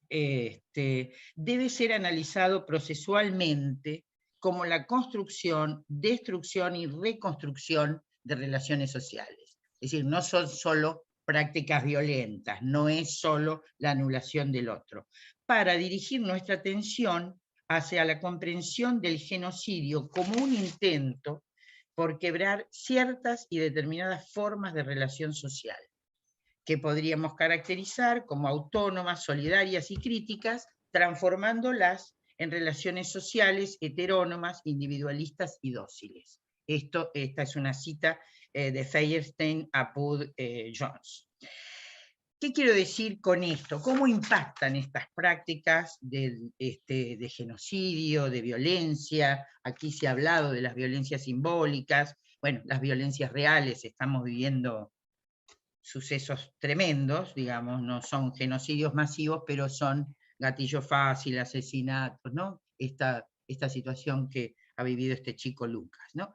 debe ser analizado procesualmente como la construcción, destrucción y reconstrucción de relaciones sociales. Es decir, no son solo prácticas violentas, no es solo la anulación del otro. Para dirigir nuestra atención hacia la comprensión del genocidio como un intento por quebrar ciertas y determinadas formas de relación social, que podríamos caracterizar como autónomas, solidarias y críticas, transformándolas en relaciones sociales heterónomas, individualistas y dóciles. Esta es una cita de Feuerstein a Pud Jones. ¿Qué quiero decir con esto? ¿Cómo impactan estas prácticas de genocidio, de violencia? Aquí se ha hablado de las violencias simbólicas, bueno, las violencias reales, estamos viviendo sucesos tremendos, digamos, no son genocidios masivos, pero son gatillo fácil, asesinatos, ¿no? Esta situación que ha vivido este chico Lucas, ¿no?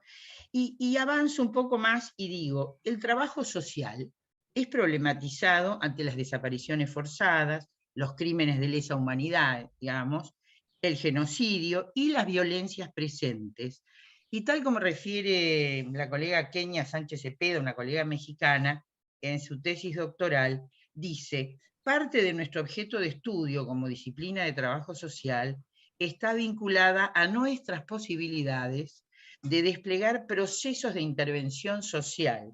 Y avanzo un poco más y digo, el trabajo social es problematizado ante las desapariciones forzadas, los crímenes de lesa humanidad, digamos, el genocidio y las violencias presentes. Y tal como refiere la colega Kenia Sánchez Cepeda, una colega mexicana, en su tesis doctoral, dice, parte de nuestro objeto de estudio como disciplina de trabajo social está vinculada a nuestras posibilidades de desplegar procesos de intervención social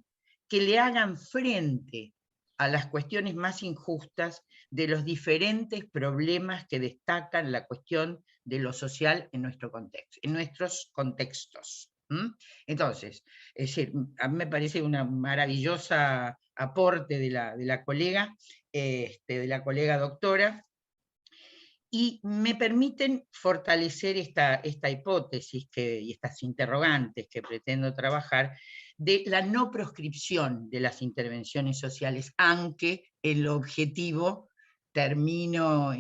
que le hagan frente a las cuestiones más injustas de los diferentes problemas que destacan la cuestión de lo social en nuestro contexto, en nuestros contextos. Entonces, es decir, a mí me parece una maravillosa aporte de la colega doctora, y me permiten fortalecer esta hipótesis y estas interrogantes que pretendo trabajar, de la no proscripción de las intervenciones sociales, aunque el objetivo termino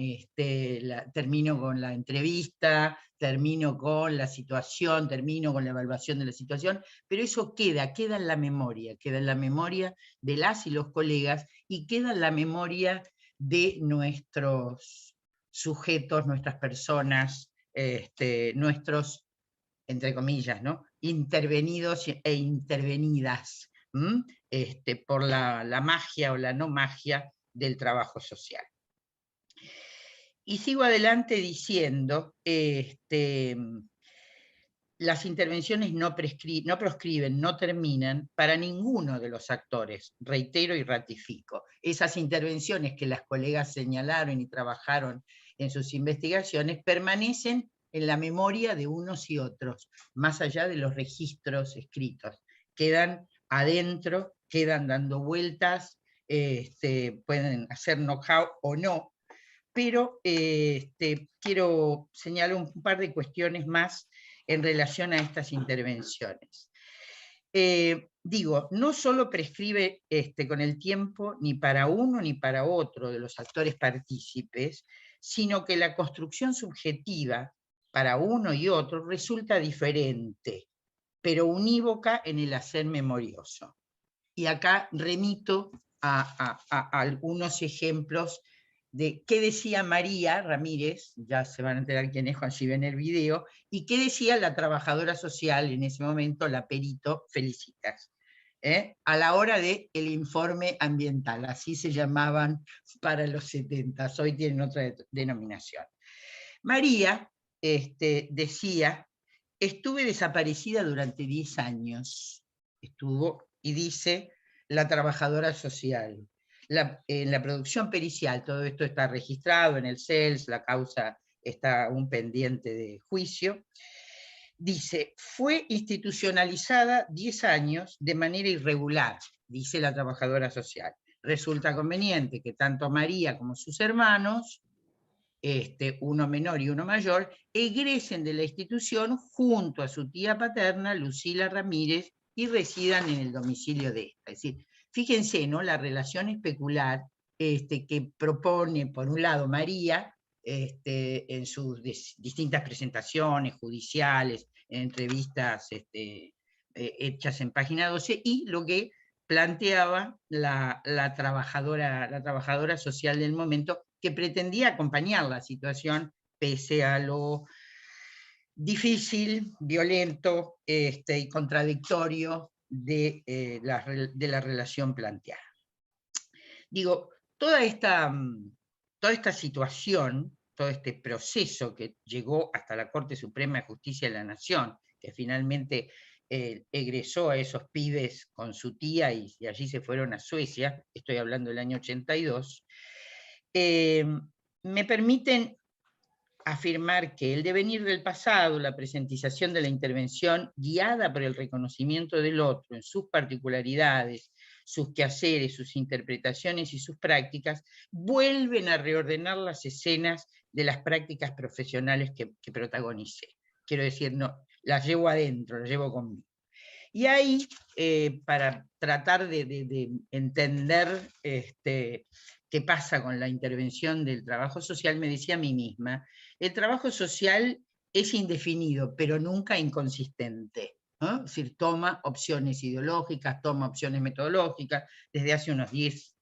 con la entrevista, termino con la situación, termino con la evaluación de la situación, pero eso queda en la memoria de las y los colegas, y queda en la memoria de nuestros sujetos, nuestras personas, nuestros, entre comillas, ¿no?, intervenidos e intervenidas por la magia o la no magia del trabajo social. Y sigo adelante diciendo, las intervenciones no proscriben, no terminan para ninguno de los actores, reitero y ratifico. Esas intervenciones que las colegas señalaron y trabajaron en sus investigaciones permanecen en la memoria de unos y otros, más allá de los registros escritos. Quedan adentro, quedan dando vueltas, pueden hacer know-how o no, pero quiero señalar un par de cuestiones más en relación a estas intervenciones. Digo, no solo prescribe con el tiempo ni para uno ni para otro de los actores partícipes, sino que la construcción subjetiva para uno y otro resulta diferente, pero unívoca en el hacer memorioso. Y acá remito a algunos ejemplos de qué decía María Ramírez, ya se van a enterar quién es cuando si ven el video, y qué decía la trabajadora social en ese momento, la perito Felicitas, a la hora del informe ambiental, así se llamaban para los 70, hoy tienen otra denominación. María decía: estuve desaparecida durante 10 años, estuvo, y dice la trabajadora social. En la producción pericial, todo esto está registrado en el CELS, la causa está aún pendiente de juicio, dice: fue institucionalizada 10 años de manera irregular, dice la trabajadora social. Resulta conveniente que tanto María como sus hermanos, uno menor y uno mayor, egresen de la institución junto a su tía paterna, Lucila Ramírez, y residan en el domicilio de esta. Es decir, fíjense, ¿no?, la relación especular que propone, por un lado, María, en sus distintas presentaciones judiciales, en entrevistas hechas en página 12, y lo que planteaba la trabajadora social del momento, que pretendía acompañar la situación pese a lo difícil, violento y contradictorio de la relación planteada. Digo, toda esta situación, todo este proceso que llegó hasta la Corte Suprema de Justicia de la Nación, que finalmente egresó a esos pibes con su tía y allí se fueron a Suecia, estoy hablando del año 82, me permiten afirmar que el devenir del pasado, la presentización de la intervención guiada por el reconocimiento del otro en sus particularidades, sus quehaceres, sus interpretaciones y sus prácticas, vuelven a reordenar las escenas de las prácticas profesionales que protagonicé. Quiero decir, no, las llevo adentro, las llevo conmigo. Y ahí, para tratar de entender qué pasa con la intervención del trabajo social, me decía a mí misma: el trabajo social es indefinido, pero nunca inconsistente, ¿no? Es decir, toma opciones ideológicas, toma opciones metodológicas. Desde hace unos 10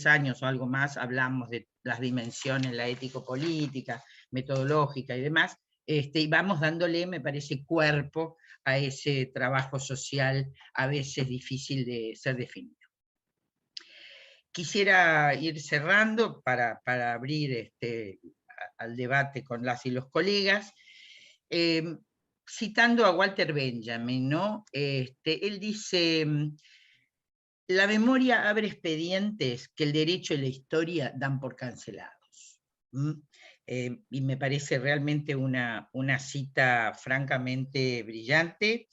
años o algo más hablamos de las dimensiones, la ético-política, metodológica y demás, y vamos dándole, me parece, cuerpo a ese trabajo social a veces difícil de ser definido. Quisiera ir cerrando para abrir al debate con las y los colegas, citando a Walter Benjamin, ¿no? Él dice: la memoria abre expedientes que el derecho y la historia dan por cancelados. Y me parece realmente una cita francamente brillante,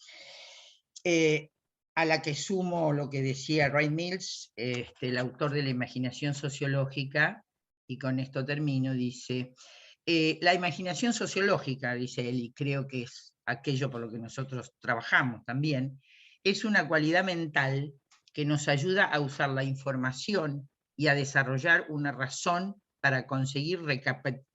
a la que sumo lo que decía Ray Mills, el autor de La imaginación sociológica, y con esto termino, dice La imaginación sociológica, dice él, y creo que es aquello por lo que nosotros trabajamos también, es una cualidad mental que nos ayuda a usar la información y a desarrollar una razón para conseguir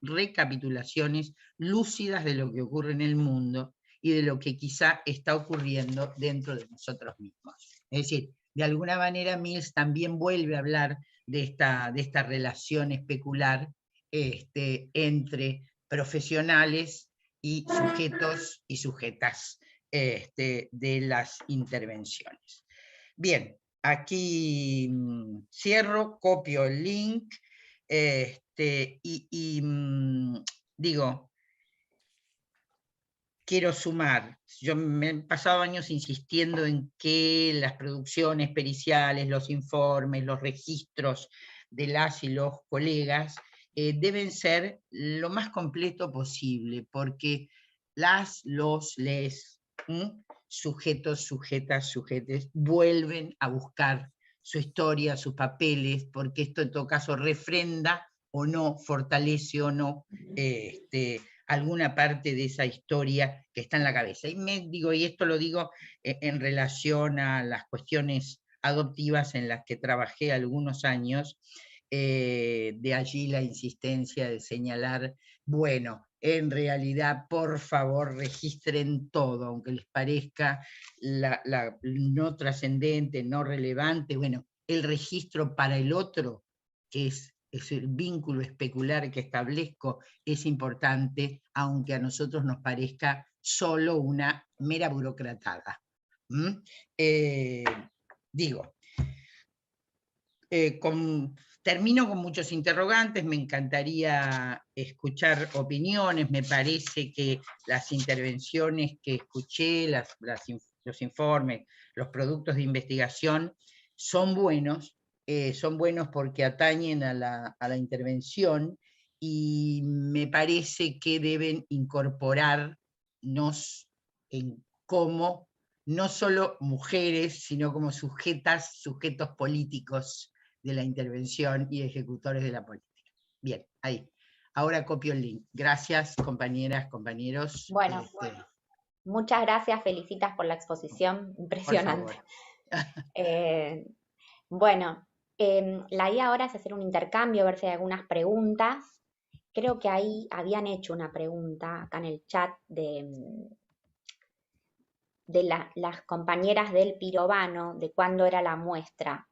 recapitulaciones lúcidas de lo que ocurre en el mundo y de lo que quizá está ocurriendo dentro de nosotros mismos. Es decir, de alguna manera Mills también vuelve a hablar de esta relación especular entre profesionales y sujetos y sujetas de las intervenciones. Bien, aquí cierro, copio el link digo, quiero sumar, yo me he pasado años insistiendo en que las producciones periciales, los informes, los registros de las y los colegas deben ser lo más completo posible, porque les, sujetos, sujetas, sujetes, vuelven a buscar su historia, sus papeles, porque esto en todo caso refrenda o no, fortalece o no alguna parte de esa historia que está en la cabeza. Y esto lo digo en relación a las cuestiones adoptivas en las que trabajé algunos años, de allí la insistencia de señalar, bueno, en realidad, por favor, registren todo, aunque les parezca no trascendente, no relevante, bueno, el registro para el otro, que es el vínculo especular que establezco, es importante, aunque a nosotros nos parezca solo una mera burocratada. Termino con muchos interrogantes, me encantaría escuchar opiniones, me parece que las intervenciones que escuché, los informes, los productos de investigación son buenos porque atañen a la intervención y me parece que deben incorporarnos como no solo mujeres, sino como sujetos políticos de la intervención y ejecutores de la política. Bien, ahí. Ahora copio el link. Gracias, compañeras, compañeros. Bueno, muchas gracias, felicitas por la exposición, impresionante. Bueno, la idea ahora es hacer un intercambio, ver si hay algunas preguntas. Creo que ahí habían hecho una pregunta acá en el chat de las compañeras del Pirovano, de cuándo era la muestra.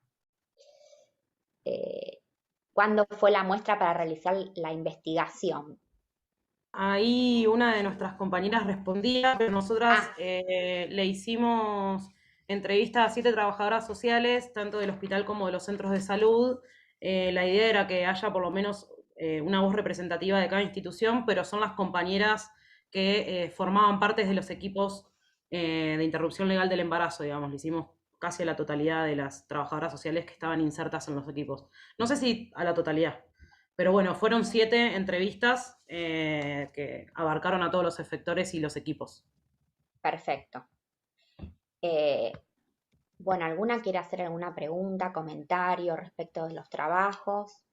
¿Cuándo fue la muestra para realizar la investigación? Ahí una de nuestras compañeras respondía, pero nosotras le hicimos entrevista a 7 trabajadoras sociales, tanto del hospital como de los centros de salud. La idea era que haya por lo menos una voz representativa de cada institución, pero son las compañeras que formaban parte de los equipos de interrupción legal del embarazo, digamos. Le hicimos casi a la totalidad de las trabajadoras sociales que estaban insertas en los equipos. No sé si a la totalidad, pero bueno, fueron 7 entrevistas que abarcaron a todos los efectores y los equipos. Perfecto. Bueno, ¿alguna quiere hacer alguna pregunta, comentario respecto de los trabajos?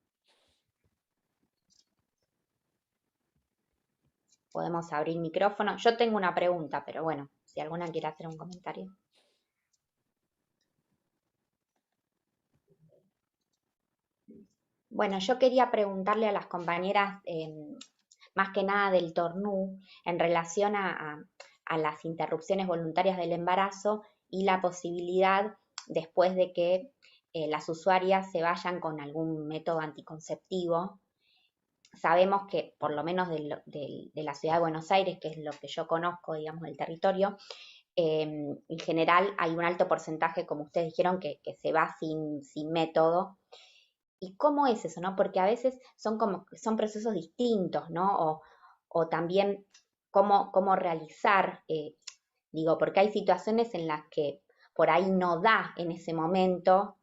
Podemos abrir micrófono. Yo tengo una pregunta, pero bueno, si alguna quiere hacer un comentario. Bueno, yo quería preguntarle a las compañeras, más que nada del TORNU, en relación a las interrupciones voluntarias del embarazo y la posibilidad, después de que las usuarias se vayan con algún método anticonceptivo. Sabemos que, por lo menos de la ciudad de Buenos Aires, que es lo que yo conozco, digamos, del territorio, en general hay un alto porcentaje, como ustedes dijeron, que se va sin método. ¿Y cómo es eso, no? Porque a veces son procesos distintos, ¿no? O también cómo realizar, porque hay situaciones en las que por ahí no da en ese momento,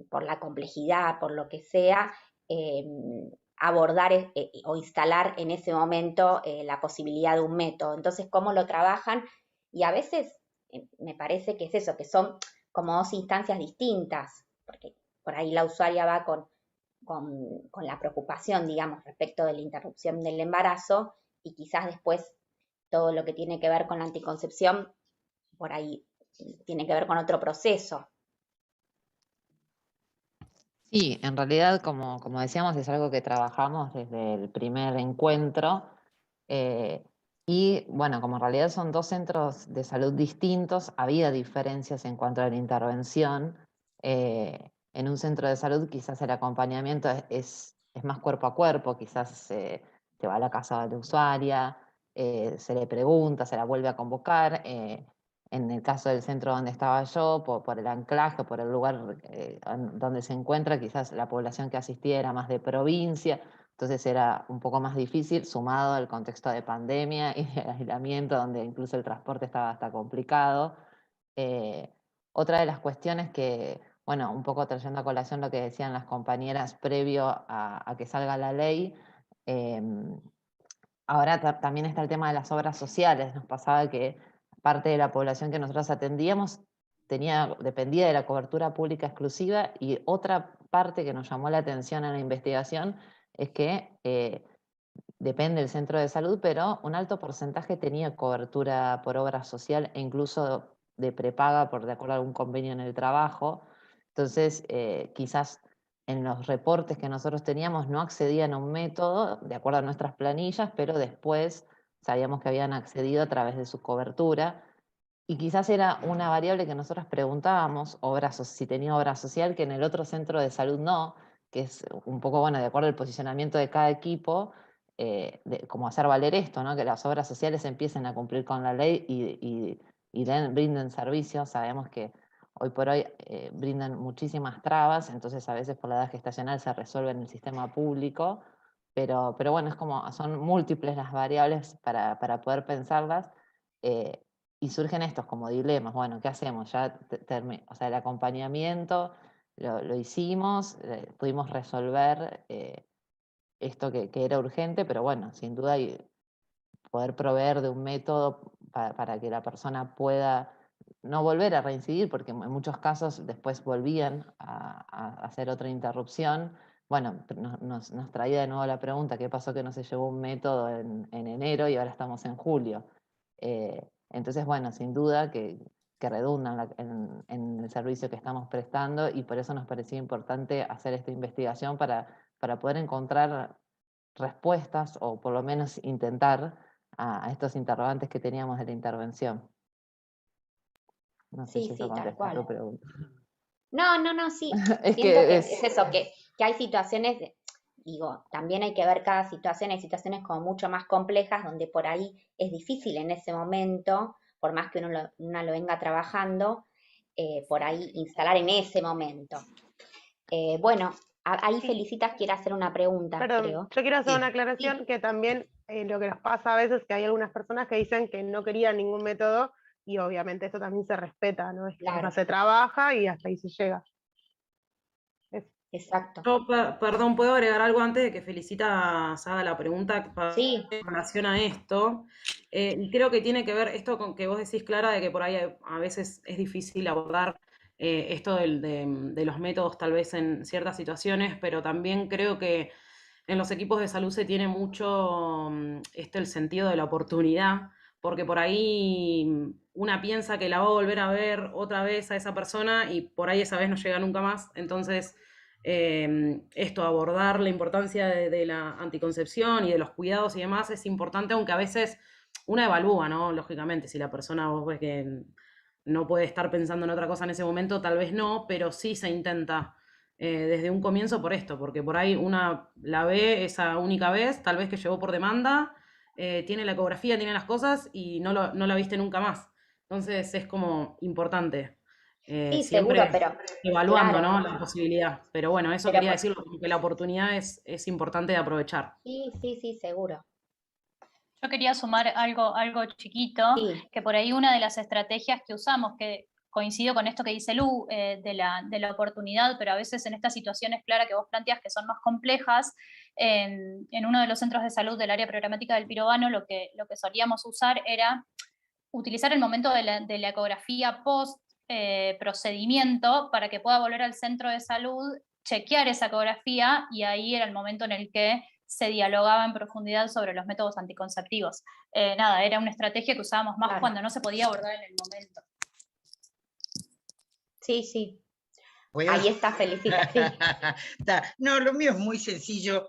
por la complejidad, por lo que sea, abordar o instalar en ese momento la posibilidad de un método. Entonces, ¿cómo lo trabajan? Y a veces me parece que es eso, que son como 2 instancias distintas, porque por ahí la usuaria va con con la preocupación, digamos, respecto de la interrupción del embarazo, y quizás después todo lo que tiene que ver con la anticoncepción, por ahí tiene que ver con otro proceso. Sí, en realidad, como decíamos, es algo que trabajamos desde el primer encuentro. Y bueno, como en realidad son dos centros de salud distintos, había diferencias en cuanto a la intervención. En un centro de salud quizás el acompañamiento es más cuerpo a cuerpo, quizás se va a la casa de la usuaria, se le pregunta, se la vuelve a convocar. En el caso del centro donde estaba yo, por el anclaje, por el lugar donde se encuentra, quizás la población que asistía era más de provincia, entonces era un poco más difícil, sumado al contexto de pandemia y de aislamiento, donde incluso el transporte estaba hasta complicado. Otra de las cuestiones que, bueno, un poco trayendo a colación lo que decían las compañeras previo a que salga la ley, ahora también está el tema de las obras sociales. Nos pasaba que parte de la población que nosotros atendíamos dependía de la cobertura pública exclusiva, y otra parte que nos llamó la atención en la investigación es que depende del centro de salud, pero un alto porcentaje tenía cobertura por obra social e incluso de prepaga de acuerdo a algún convenio en el trabajo. Entonces, quizás en los reportes que nosotros teníamos no accedían a un método de acuerdo a nuestras planillas, pero después sabíamos que habían accedido a través de su cobertura. Y quizás era una variable que nosotros preguntábamos, si tenía obra social, que en el otro centro de salud no, que es un poco, bueno, de acuerdo al posicionamiento de cada equipo, como hacer valer esto, ¿no? Que las obras sociales empiecen a cumplir con la ley y brinden servicios. Sabemos que hoy por hoy brindan muchísimas trabas, entonces a veces por la edad gestacional se resuelve en el sistema público, pero bueno, son múltiples las variables para poder pensarlas. Y surgen estos como dilemas. Bueno, ¿qué hacemos? O sea, el acompañamiento lo hicimos, pudimos resolver esto que era urgente, pero bueno, sin duda poder proveer de un método para que la persona pueda no volver a reincidir, porque en muchos casos después volvían a hacer otra interrupción. Bueno, nos traía de nuevo la pregunta, ¿qué pasó que no se llevó un método en enero y ahora estamos en julio? Entonces, bueno, sin duda que redundan en el servicio que estamos prestando, y por eso nos parecía importante hacer esta investigación para poder encontrar respuestas, o por lo menos intentar, a estos interrogantes que teníamos de la intervención. No sé si eso contesta tu pregunta. No, sí. Es Siento que que es eso, que hay situaciones, digo, también hay que ver cada situación, hay situaciones como mucho más complejas donde por ahí es difícil en ese momento, por más que uno lo venga trabajando, por ahí instalar en ese momento. Bueno, ahí Felicitas quiere hacer una pregunta, Perdón, creo. yo quiero hacer una aclaración, que también lo que nos pasa a veces es que hay algunas personas que dicen que no querían ningún método, y obviamente eso también se respeta, ¿no? Es que Claro. se trabaja y hasta ahí se llega. Exacto. Yo, perdón, ¿puedo agregar algo antes de que Felicitas haga la pregunta Sí. en relación a esto? Y creo que tiene que ver esto con que vos decís, Clara, de que por ahí a veces es difícil abordar esto de los métodos tal vez en ciertas situaciones, pero también creo que en los equipos de salud se tiene mucho el sentido de la oportunidad, porque por ahí una piensa que la va a volver a ver otra vez a esa persona y por ahí esa vez no llega nunca más. Entonces, abordar la importancia de la anticoncepción y de los cuidados y demás es importante, aunque a veces una evalúa, ¿no? Lógicamente, si la persona vos ves que no puede estar pensando en otra cosa en ese momento, tal vez no, pero sí se intenta desde un comienzo por esto, porque por ahí una la ve esa única vez, tal vez que llegó por demanda, tiene la ecografía, tiene las cosas y no la viste nunca más. Entonces es como importante. Sí, Siempre seguro, pero evaluando, claro. ¿no? La posibilidad. Pero bueno, eso Pero quería decirlo, que la oportunidad es importante de aprovechar. Sí, seguro. Yo quería sumar algo chiquito, que por ahí una de las estrategias que usamos, que coincido con esto que dice Lu, de la oportunidad, pero a veces en estas situaciones, Clara, que vos planteas que son más complejas, en uno de los centros de salud del área programática del Pirobano, lo que solíamos usar era utilizar el momento de la ecografía post procedimiento para que pueda volver al centro de salud chequear esa ecografía y ahí era el momento en el que se dialogaba en profundidad sobre los métodos anticonceptivos. Nada, era una estrategia que usábamos más Claro. cuando no se podía abordar en el momento. Sí, sí. Voy a- Ahí está, felicita, sí. No, lo mío es muy sencillo,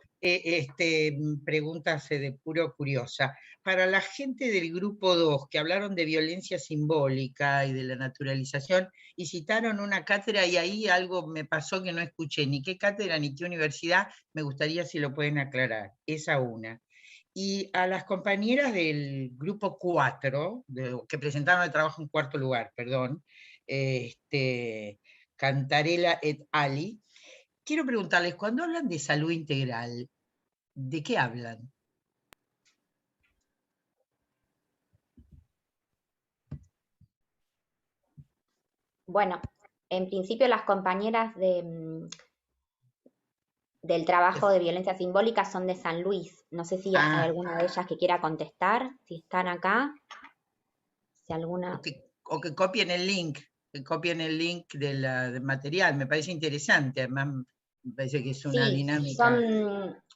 preguntas de puro curiosa. Para la gente del grupo 2 que hablaron de violencia simbólica y de la naturalización y citaron una cátedra y ahí algo me pasó que no escuché, ni qué cátedra ni qué universidad, me gustaría si lo pueden aclarar, esa una. Y a las compañeras del grupo 4, que presentaron el trabajo en cuarto lugar, perdón, Cantarella et Ali, quiero preguntarles, cuando hablan de salud integral, ¿de qué hablan? Bueno, en principio las compañeras del trabajo de violencia simbólica son de San Luis. No sé si hay alguna de ellas que quiera contestar, si están acá. Si alguna... O que copien el link, del material, me parece interesante, además me parece que es una Sí, dinámica.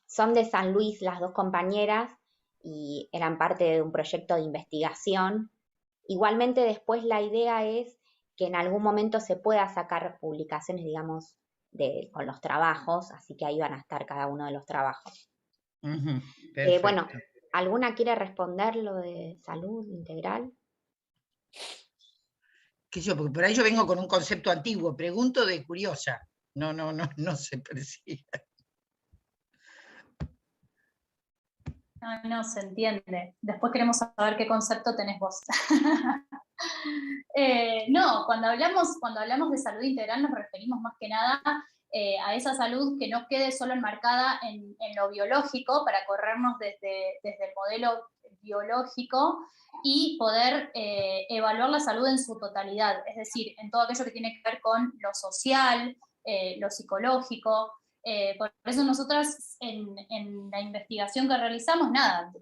son de San Luis las dos compañeras y eran parte de un proyecto de investigación. Igualmente después la idea es que en algún momento se pueda sacar publicaciones, digamos, con los trabajos, así que ahí van a estar cada uno de los trabajos. Perfecto. Bueno, ¿alguna quiere responder lo de salud integral? ¿Qué sé yo? Porque por ahí yo vengo con un concepto antiguo, pregunto de curiosa, no se persigue. No, se entiende. Después queremos saber qué concepto tenés vos. No, cuando hablamos de salud integral nos referimos más que nada a esa salud que no quede solo enmarcada en lo biológico, para corrernos desde el modelo biológico y poder evaluar la salud en su totalidad, es decir, en todo aquello que tiene que ver con lo social, lo psicológico. Por eso nosotras en la investigación que realizamos,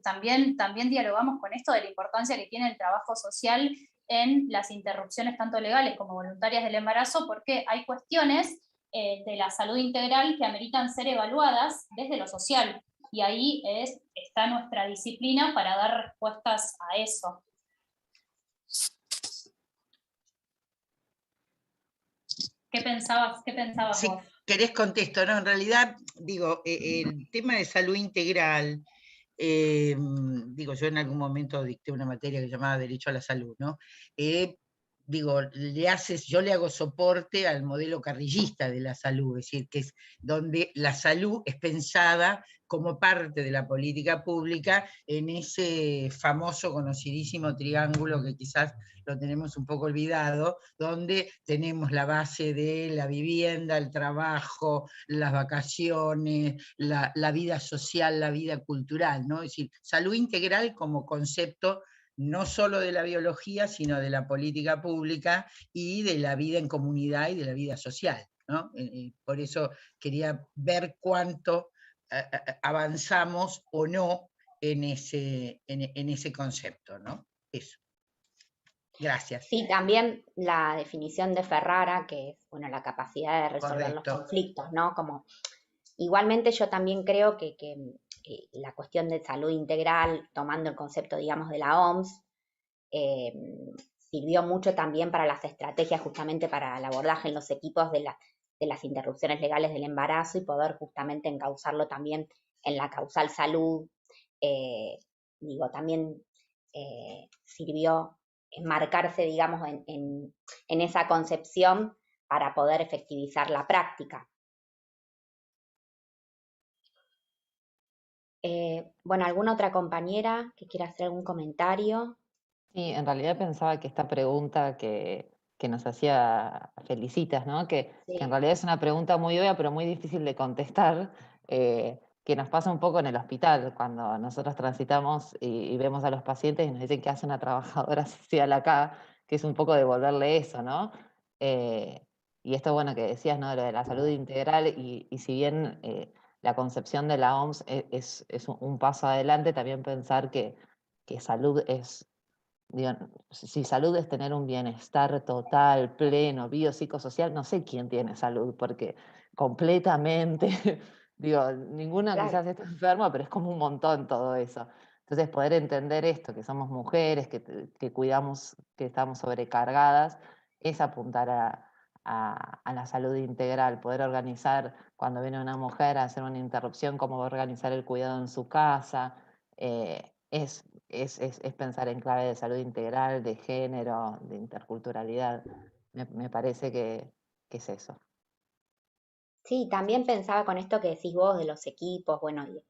también dialogamos con esto de la importancia que tiene el trabajo social en las interrupciones tanto legales como voluntarias del embarazo, porque hay cuestiones de la salud integral que ameritan ser evaluadas desde lo social, y ahí está nuestra disciplina para dar respuestas a eso. ¿Qué pensabas Sí, vos? querés contesto, ¿no? En realidad, digo, el tema de salud integral, digo, yo en algún momento dicté una materia que llamaba Derecho a la Salud, ¿no? Digo, yo le hago soporte al modelo carrillista de la salud, es decir, que es donde la salud es pensada como parte de la política pública en ese famoso, conocidísimo triángulo que quizás lo tenemos un poco olvidado, donde tenemos la base de la vivienda, el trabajo, las vacaciones, la vida social, la vida cultural, ¿no? Es decir, salud integral como concepto no solo de la biología, sino de la política pública y de la vida en comunidad y de la vida social, ¿no? Por eso quería ver cuánto avanzamos o no en ese concepto, ¿no? Eso. Gracias. Sí, también la definición de Ferrara, que es, bueno, la capacidad de resolver los conflictos, ¿no? Como, igualmente yo también creo que la cuestión de salud integral, tomando el concepto, digamos, de la OMS, sirvió mucho también para las estrategias, justamente para el abordaje en los equipos de las interrupciones legales del embarazo y poder justamente encauzarlo también en la causal salud. También sirvió enmarcarse, digamos, en esa concepción para poder efectivizar la práctica. Bueno, ¿alguna otra compañera que quiera hacer algún comentario? Sí, en realidad pensaba que esta pregunta que nos hacía Felicitas, ¿no? Que en realidad es una pregunta muy obvia, pero muy difícil de contestar, que nos pasa un poco en el hospital, cuando nosotros transitamos y vemos a los pacientes y nos dicen que hace una trabajadora social acá, que es un poco devolverle eso, ¿no? Y esto, bueno, que decías, ¿no? De lo de la salud integral, y si bien la concepción de la OMS es un paso adelante, también pensar que salud es digo, si salud es tener un bienestar total, pleno, biopsicosocial, no sé quién tiene salud, porque completamente, digo, ninguno Claro. quizás está enfermo, pero es como un montón todo eso. Entonces, poder entender esto, que somos mujeres, que cuidamos, que estamos sobrecargadas, es apuntar a la salud integral, poder organizar, cuando viene una mujer a hacer una interrupción, cómo va a organizar el cuidado en su casa, es pensar en clave de salud integral, de género, de interculturalidad. Me parece que es eso. Sí, también pensaba con esto que decís vos de los equipos, bueno, y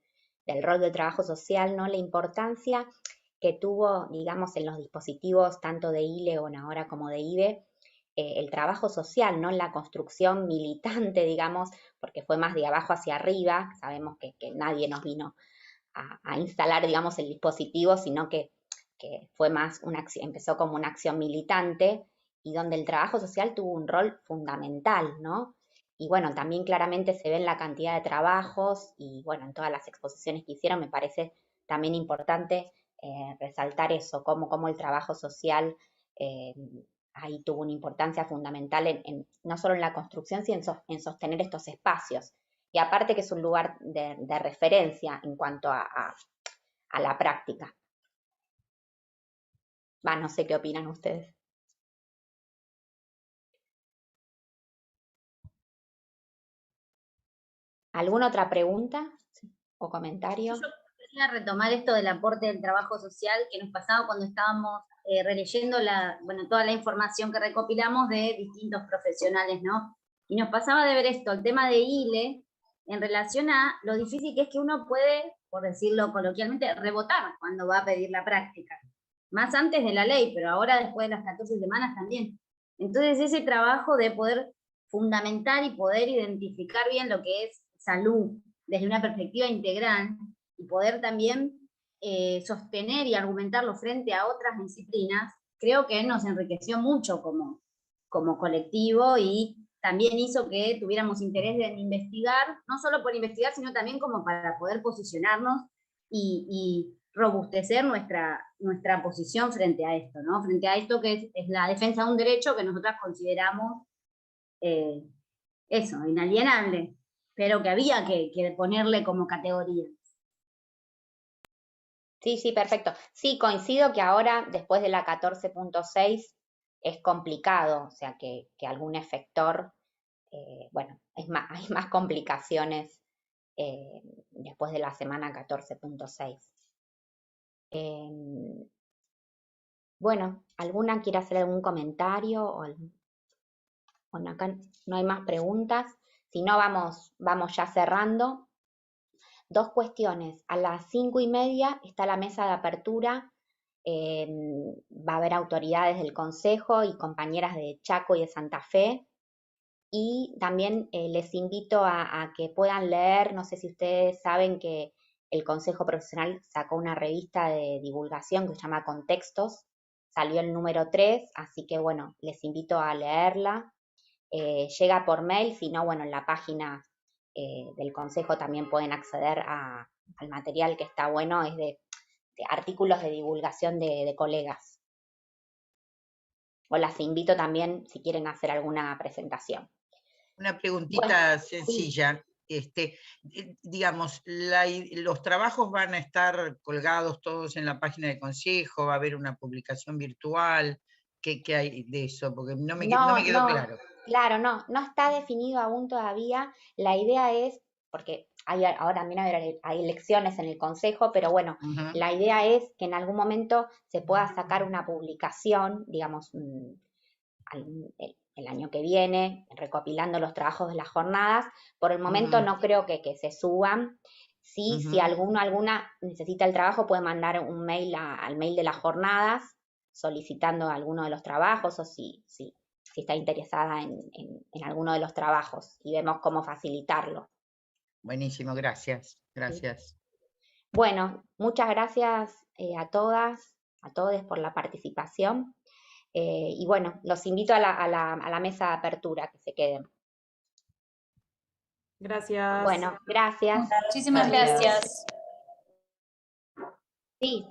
del rol de trabajo social, ¿no? La importancia que tuvo, digamos, en los dispositivos tanto de ILE, bueno, ahora como de IBE, el trabajo social, ¿no? En la construcción militante, digamos, porque fue más de abajo hacia arriba, sabemos que nadie nos vino a instalar, digamos, el dispositivo, sino que fue más una acción, empezó como una acción militante y donde el trabajo social tuvo un rol fundamental, ¿no? Y bueno, también claramente se ve en la cantidad de trabajos y bueno, en todas las exposiciones que hicieron me parece también importante resaltar eso, cómo el trabajo social eh, ahí tuvo una importancia fundamental no solo en la construcción, sino en sostener estos espacios. Y aparte que es un lugar de referencia en cuanto a la práctica. Va, no sé qué opinan ustedes. ¿Alguna otra pregunta o comentario? Yo quería retomar esto del aporte del trabajo social que nos pasaba cuando estábamos releyendo toda la información que recopilamos de distintos profesionales, ¿no? Y nos pasaba de ver esto, el tema de ILE, en relación a lo difícil que es que uno puede, por decirlo coloquialmente, rebotar cuando va a pedir la práctica. Más antes de la ley, pero ahora después de las 14 semanas también. Entonces ese trabajo de poder fundamentar y poder identificar bien lo que es salud desde una perspectiva integral y poder también sostener y argumentarlo frente a otras disciplinas, creo que nos enriqueció mucho como colectivo y también hizo que tuviéramos interés en investigar, no solo por investigar, sino también como para poder posicionarnos y robustecer nuestra posición frente a esto, ¿no? Frente a esto que es la defensa de un derecho que nosotras consideramos eso, inalienable, pero que había que ponerle como categoría. Sí, perfecto. Sí, coincido que ahora, después de la 14.6, es complicado, o sea, que algún efector, bueno, hay más complicaciones después de la semana 14.6. Bueno, ¿alguna quiere hacer algún comentario? Bueno, acá no hay más preguntas. Si no, vamos ya cerrando. Dos cuestiones. A las 5:30 está la mesa de apertura. Va a haber autoridades del Consejo y compañeras de Chaco y de Santa Fe. Y también les invito a que puedan leer, no sé si ustedes saben que el Consejo Profesional sacó una revista de divulgación que se llama Contextos, salió el número 3, así que bueno, les invito a leerla. Llega por mail, si no, bueno, en la página del Consejo también pueden acceder al material que está bueno, es de artículos de divulgación de colegas. O las invito también si quieren hacer alguna presentación. Una preguntita sencilla. Digamos, los trabajos van a estar colgados todos en la página del Consejo, va a haber una publicación virtual. ¿Qué hay de eso? Porque no me quedó claro. Claro, no está definido aún todavía. La idea es, porque ahora también hay elecciones en el Consejo, pero bueno, la idea es que en algún momento se pueda sacar una publicación, digamos, el año que viene, recopilando los trabajos de las jornadas. Por el momento no creo que se suban. Sí, si alguna necesita el trabajo, puede mandar un mail al mail de las jornadas solicitando alguno de los trabajos o si está interesada en alguno de los trabajos y vemos cómo facilitarlo. Buenísimo, gracias. Gracias. Bueno, muchas gracias a todas, a todos por la participación. Y bueno, los invito a la mesa de apertura, que se queden. Gracias. Bueno, gracias. Muchísimas gracias. Sí.